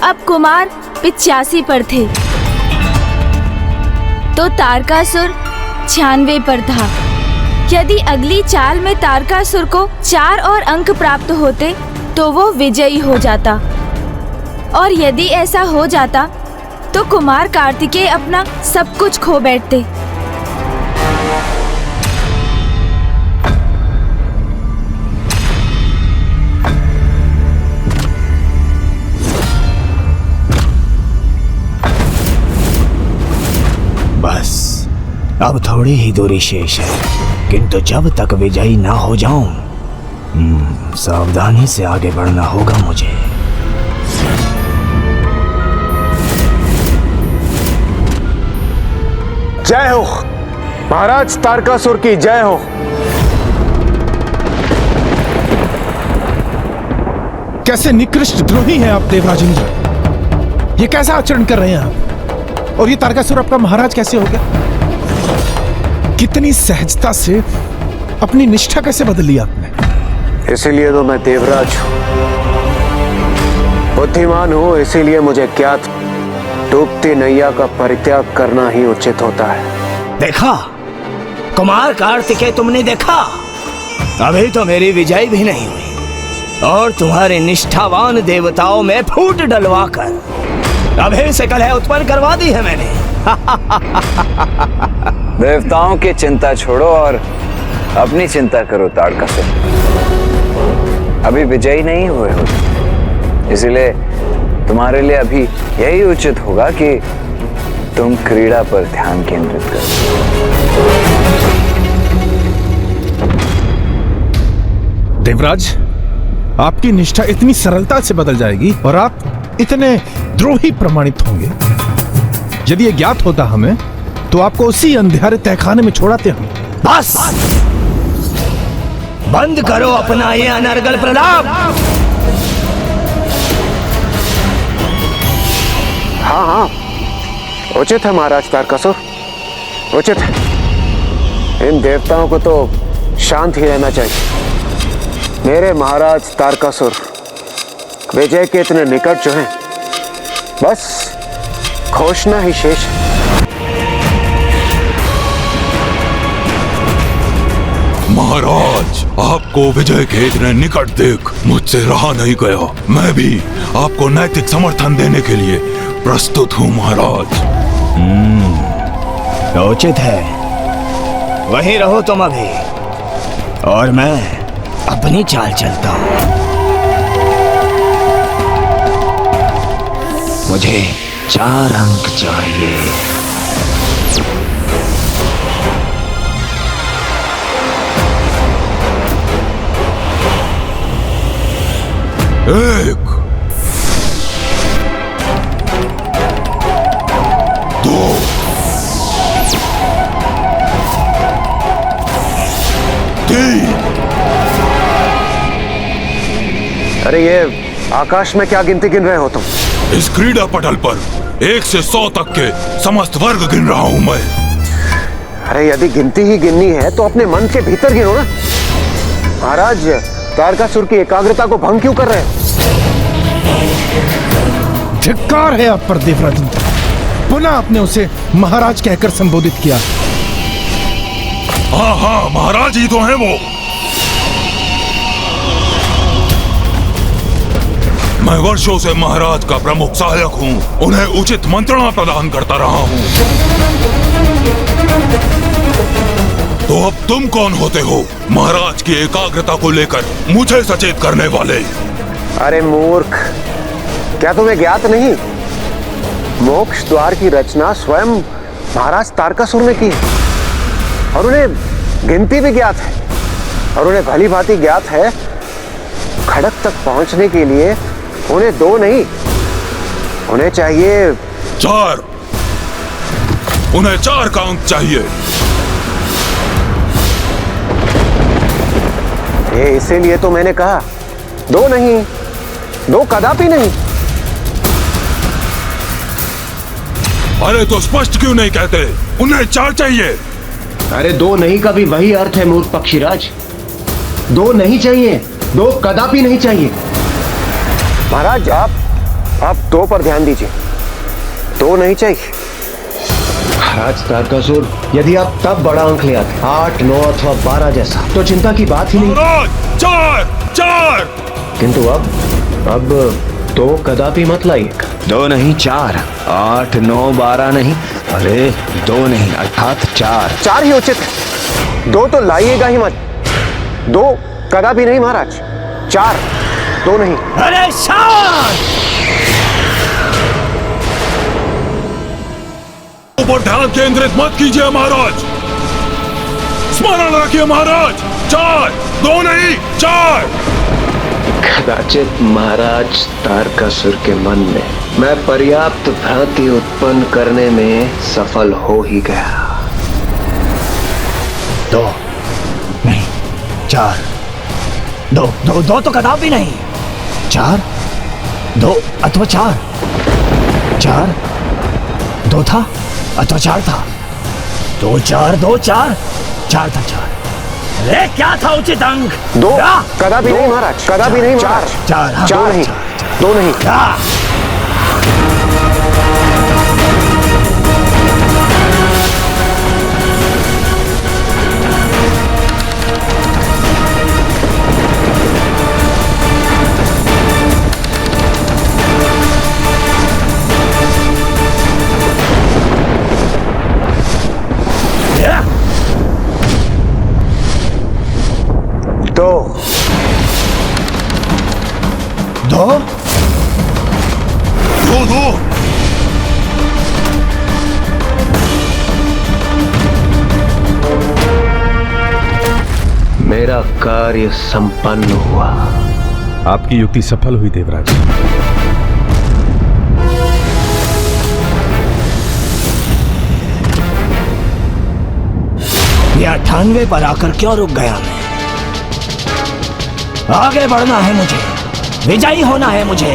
अब कुमार 85 पर थे तो तारकासुर 96 पर था। यदि अगली चाल में तारकासुर को 4 और अंक प्राप्त होते तो वो विजयी हो जाता, और यदि ऐसा हो जाता तो कुमार कार्तिकेय अपना सब कुछ खो बैठते। बस अब थोड़ी ही दूरी शेष है, किंतु जब तक विजयी ना हो जाऊं, सावधानी से आगे बढ़ना होगा मुझे। जय हो महाराज तारकासुर की जय हो। कैसे निकृष्ट द्रोही हैं आप देवराज इंद्र, ये कैसा आचरण कर रहे हैं आप? और ये तारकासुर आपका महाराज कैसे हो गया? कितनी सहजता से अपनी निष्ठा कैसे बदल ली आपने? इसीलिए तो मैं देवराज हूं, बुद्धिमान हूं, इसीलिए मुझे ज्ञात डूबती नैया का परित्याग करना ही उचित होता है। देखा कुमार कार्तिकेय, तुमने देखा, अभी तो मेरी विजय भी नहीं हुई और तुम्हारे निष्ठावान देवताओं में फूट डलवाकर अभी से कलह उत्पन्न करवा दी है मैंने। देवताओं की चिंता छोड़ो और अपनी चिंता करो तारकासुर। अभी विजयी नहीं हुए हो, इसलिए तुम्हारे लिए अभी यही उचित होगा कि तुम क्रीड़ा पर ध्यान केंद्रित करो। देवराज, आपकी निष्ठा इतनी सरलता से बदल जाएगी और आप इतने द्रोही प्रमाणित होंगे। यदि ये ज्ञात होता हमें तो आपको उसी अंधेरे तहखाने में छोड़ाते हम। बस बंद करो अपना ये अनर्गल प्रलाप। हाँ हाँ, उचित है महाराज तारकासुर, उचित है। इन देवताओं को तो शांत ही रहना चाहिए। मेरे महाराज तारकासुर विजय के इतने निकट जो हैं, बस घोषणा ही शेष है। महाराज, आपको विजय के इतने निकट देख मुझसे रहा नहीं गया। मैं भी आपको नैतिक समर्थन देने के लिए प्रस्तुत हूँ महाराज। उचित है, वहीं रहो तुम अभी, और मैं अपनी चाल चलता हूँ। मुझे 4 अंक चाहिए। एक, 2, 3। अरे ये आकाश में क्या गिनती गिन रहे हो तुम? इस क्रीड़ा पटल पर 1 से 100 तक के समस्त वर्ग गिन रहा हूं मैं। अरे यदि गिनती ही गिननी है तो अपने मन के भीतर गिनो ना। महाराज, तारकासुर की एकाग्रता को भंग क्यों कर रहे हो? धिक्कार है आप पर देवराज। पुनः आपने उसे महाराज कहकर संबोधित किया। हाँ हाँ, महाराज ही तो हैं वो। मैं वर्षों से महाराज का प्रमुख सहायक हूँ, उन्हें उचित मंत्रणा प्रदान करता रहा हूँ। तो अब तुम कौन होते हो महाराज की एकाग्रता को लेकर मुझे सचेत करने वाले? अरे मूर्ख, क्या तुम्हें ज्ञात नहीं? मोक्ष द्वार की रचना स्वयं महाराज तारकासुर ने की है, और उन्हें गिनती भी ज्ञात है, और उन्हें भली भांति ज्ञात है खड़क तक पहुंचने के लिए उन्हें 2 नहीं, उन्हें चाहिए 4। उन्हें 4 का अंक चाहिए। ये इसीलिए तो मैंने कहा 2 नहीं, 2 कदापि नहीं। अरे तो स्पष्ट क्यों नहीं कहते? उन्हें 4 चाहिए। अरे 2 नहीं का भी वही अर्थ है मूर्ख पक्षीराज। 2 नहीं चाहिए, 2 कदापि नहीं चाहिए। महाराज, आप 2 पर ध्यान दीजिए। 2 नहीं चाहिए। महाराज तारकासुर, यदि आप तब बड़ा अंक ले आते 8, 9 अथवा 12 जैसा, तो चिंता की बात ही नहीं। महाराज, 4। किंतु अब 2 कदापि मत लाइएगा। 2 नहीं 4, 8, 9, 12 नहीं, अरे 2 नहीं अर्थात 4। 4 ही उचित है, 2 तो लाइएगा ही मत। 2 कदापि नहीं महाराज, 4, 2 नहीं। अरे शांत! ऊपर ध्यान केंद्रित मत कीजिए महाराज। स्मरण रखिए महाराज, 4, 2 नहीं 4। कदाचित महाराज तारकासुर के मन में मैं पर्याप्त भ्रांति उत्पन्न करने में सफल हो ही गया। 2 नहीं 4, 2 तो कदापि नहीं। 4, 2 अथवा 4, 2 था अथवा 4 था। 2, 4, 2, 4 था 4। अरे क्या था उचित अंक? 2 कदापि नहीं महाराज, कदापि नहीं महाराज। 4 नहीं, 2 नहीं। दो दो दो। मेरा कार्य संपन्न हुआ। आपकी युक्ति सफल हुई देवराज। ये 98 पर आकर क्यों रुक गया मैं? आगे बढ़ना है मुझे, विजयी होना है मुझे।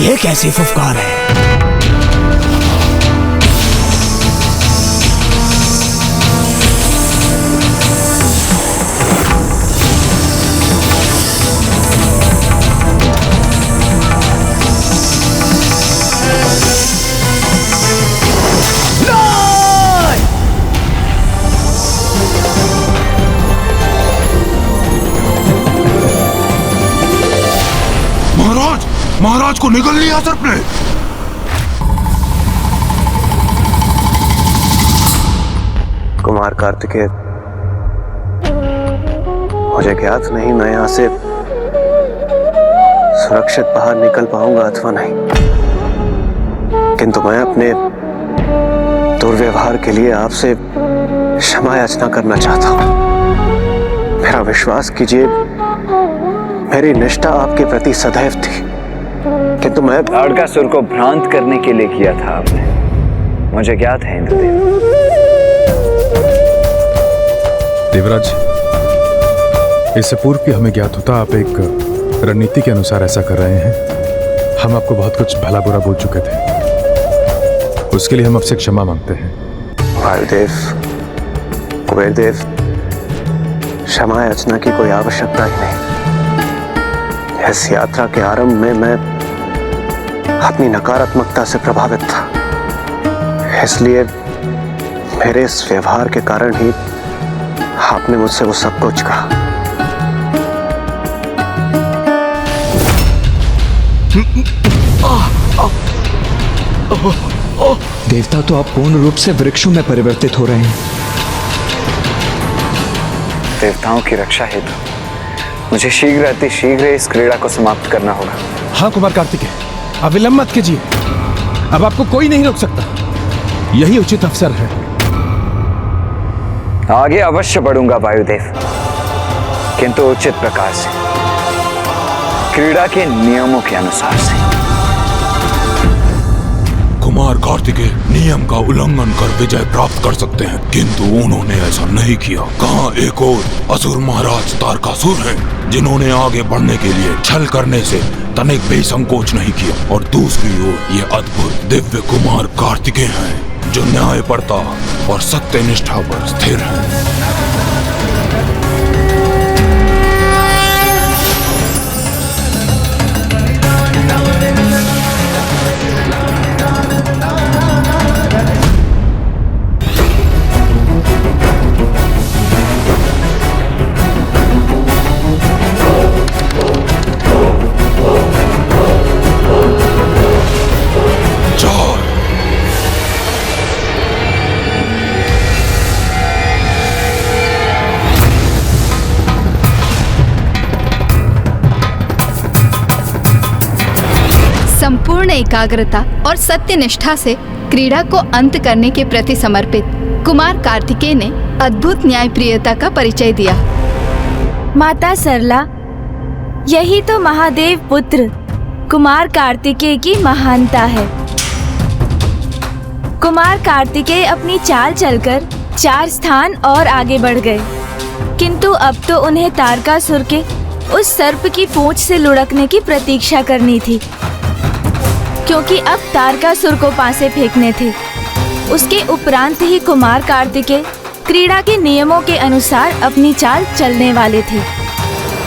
ये कैसी फुफकार है? महाराज को निगल लिया सर्प ने। कुमार कार्तिकेय, मुझे ज्ञात नहीं मैं यहां से सुरक्षित बाहर निकल पाऊंगा अथवा नहीं, किंतु मैं अपने दुर्व्यवहार के लिए आपसे क्षमा याचना करना चाहता हूं। मेरा विश्वास कीजिए, मेरी निष्ठा आपके प्रति सदैव थी, किंतु मैं तारकासुर को भ्रांत करने के लिए किया था आपने, मुझे ज्ञात है इंद्रदेव। देवराज, इससे पूर्व भी हमें ज्ञात होता आप एक रणनीति के अनुसार ऐसा कर रहे हैं। हम आपको बहुत कुछ भला बुरा बोल चुके थे, उसके लिए हम आपसे क्षमा मांगते हैं। वायुदेव, कुबेरदेव, क्षमा याचना की कोई आवश्यकता ही नहीं। इस यात्रा के आरंभ में मैं अपनी नकारात्मकता से प्रभावित था, इसलिए मेरे इस व्यवहार के कारण ही आपने मुझसे वो सब कुछ कहा। देवता तो आप पूर्ण रूप से वृक्षों में परिवर्तित हो रहे हैं। देवताओं की रक्षा हेतु मुझे शीघ्र अति शीघ्र इस क्रीड़ा को समाप्त करना होगा। हाँ कुमार कार्तिकेय, अब विलंब मत कीजिए। अब आपको कोई नहीं रोक सकता, यही उचित अवसर है। आगे अवश्य बढ़ूंगा वायुदेव, किंतु उचित प्रकार से, क्रीड़ा के नियमों के अनुसार से। कुमार कार्तिकेय नियम का उल्लंघन कर विजय प्राप्त कर सकते हैं, किंतु उन्होंने ऐसा नहीं किया। कहाँ एक और असुर महाराज तारकासुर हैं, जिन्होंने आगे बढ़ने के लिए छल करने से तनिक भी संकोच नहीं किया, और दूसरी ओर ये अद्भुत दिव्य कुमार कार्तिकेय हैं, जो न्यायपरता और सत्यनिष्ठा पर स्थिर हैं। संपूर्ण एकाग्रता और सत्यनिष्ठा से क्रीड़ा को अंत करने के प्रति समर्पित कुमार कार्तिकेय ने अद्भुत न्यायप्रियता का परिचय दिया। माता सरला, यही तो महादेव पुत्र कुमार कार्तिकेय की महानता है। कुमार कार्तिकेय अपनी चाल चलकर 4 स्थान और आगे बढ़ गए, किंतु अब तो उन्हें तारकासुर के उस सर्प की पूंछ से लुढ़कने की प्रतीक्षा करनी थी, क्योंकि अब तारकासुर को पासे फेंकने थे। उसके उपरांत ही कुमार कार्तिकेय क्रीड़ा के नियमों के अनुसार अपनी चाल चलने वाले थे,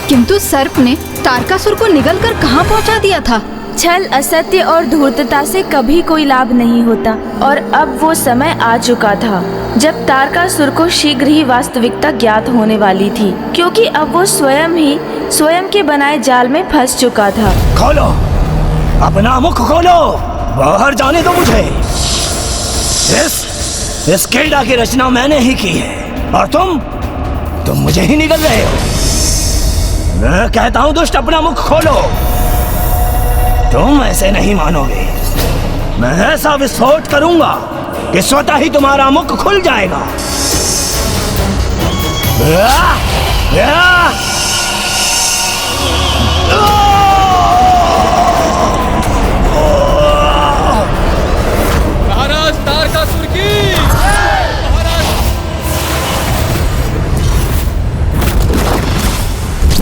किंतु सर्प ने तारकासुर को निगलकर कहाँ पहुँचा दिया था। छल, असत्य और धूर्तता से कभी कोई लाभ नहीं होता, और अब वो समय आ चुका था जब तारकासुर को शीघ्र ही वास्तविकता ज्ञात होने वाली थी, क्योंकि अब वो स्वयं के बनाए जाल में फंस चुका था। खोलो, अपना मुख खोलो। बाहर जाने दो मुझे। इस क्रीड़ा की रचना मैंने ही की है और तुम मुझे ही निगल रहे हो। मैं कहता हूं दुष्ट, अपना मुख खोलो। तुम ऐसे नहीं मानोगे। मैं ऐसा विस्फोट करूंगा कि स्वतः ही तुम्हारा मुख खुल जाएगा। महाराज तारकासुर की।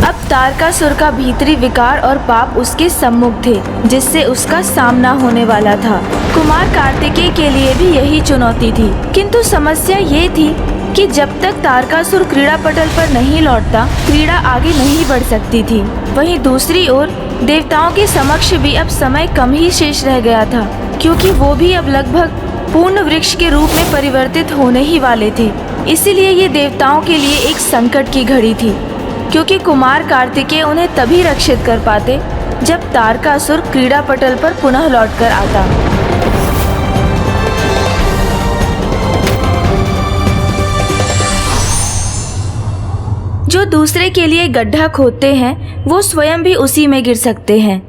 अब तारकासुर का भीतरी विकार और पाप उसके सम्मुख थे, जिससे उसका सामना होने वाला था। कुमार कार्तिकेय के लिए भी यही चुनौती थी, किंतु समस्या ये थी कि जब तक तारकासुर क्रीड़ा पटल पर नहीं लौटता, क्रीड़ा आगे नहीं बढ़ सकती थी। वहीं दूसरी ओर देवताओं के समक्ष भी अब समय कम ही शेष रह गया था, क्योंकि वो भी अब लगभग पूर्ण वृक्ष के रूप में परिवर्तित होने ही वाले थे। इसीलिए ये देवताओं के लिए एक संकट की घड़ी थी, क्योंकि कुमार कार्तिकेय उन्हें तभी रक्षित कर पाते जब तारकासुर क्रीड़ा पटल पर पुनः लौटकर आता। जो दूसरे के लिए गड्ढा खोदते हैं, वो स्वयं भी उसी में गिर सकते हैं।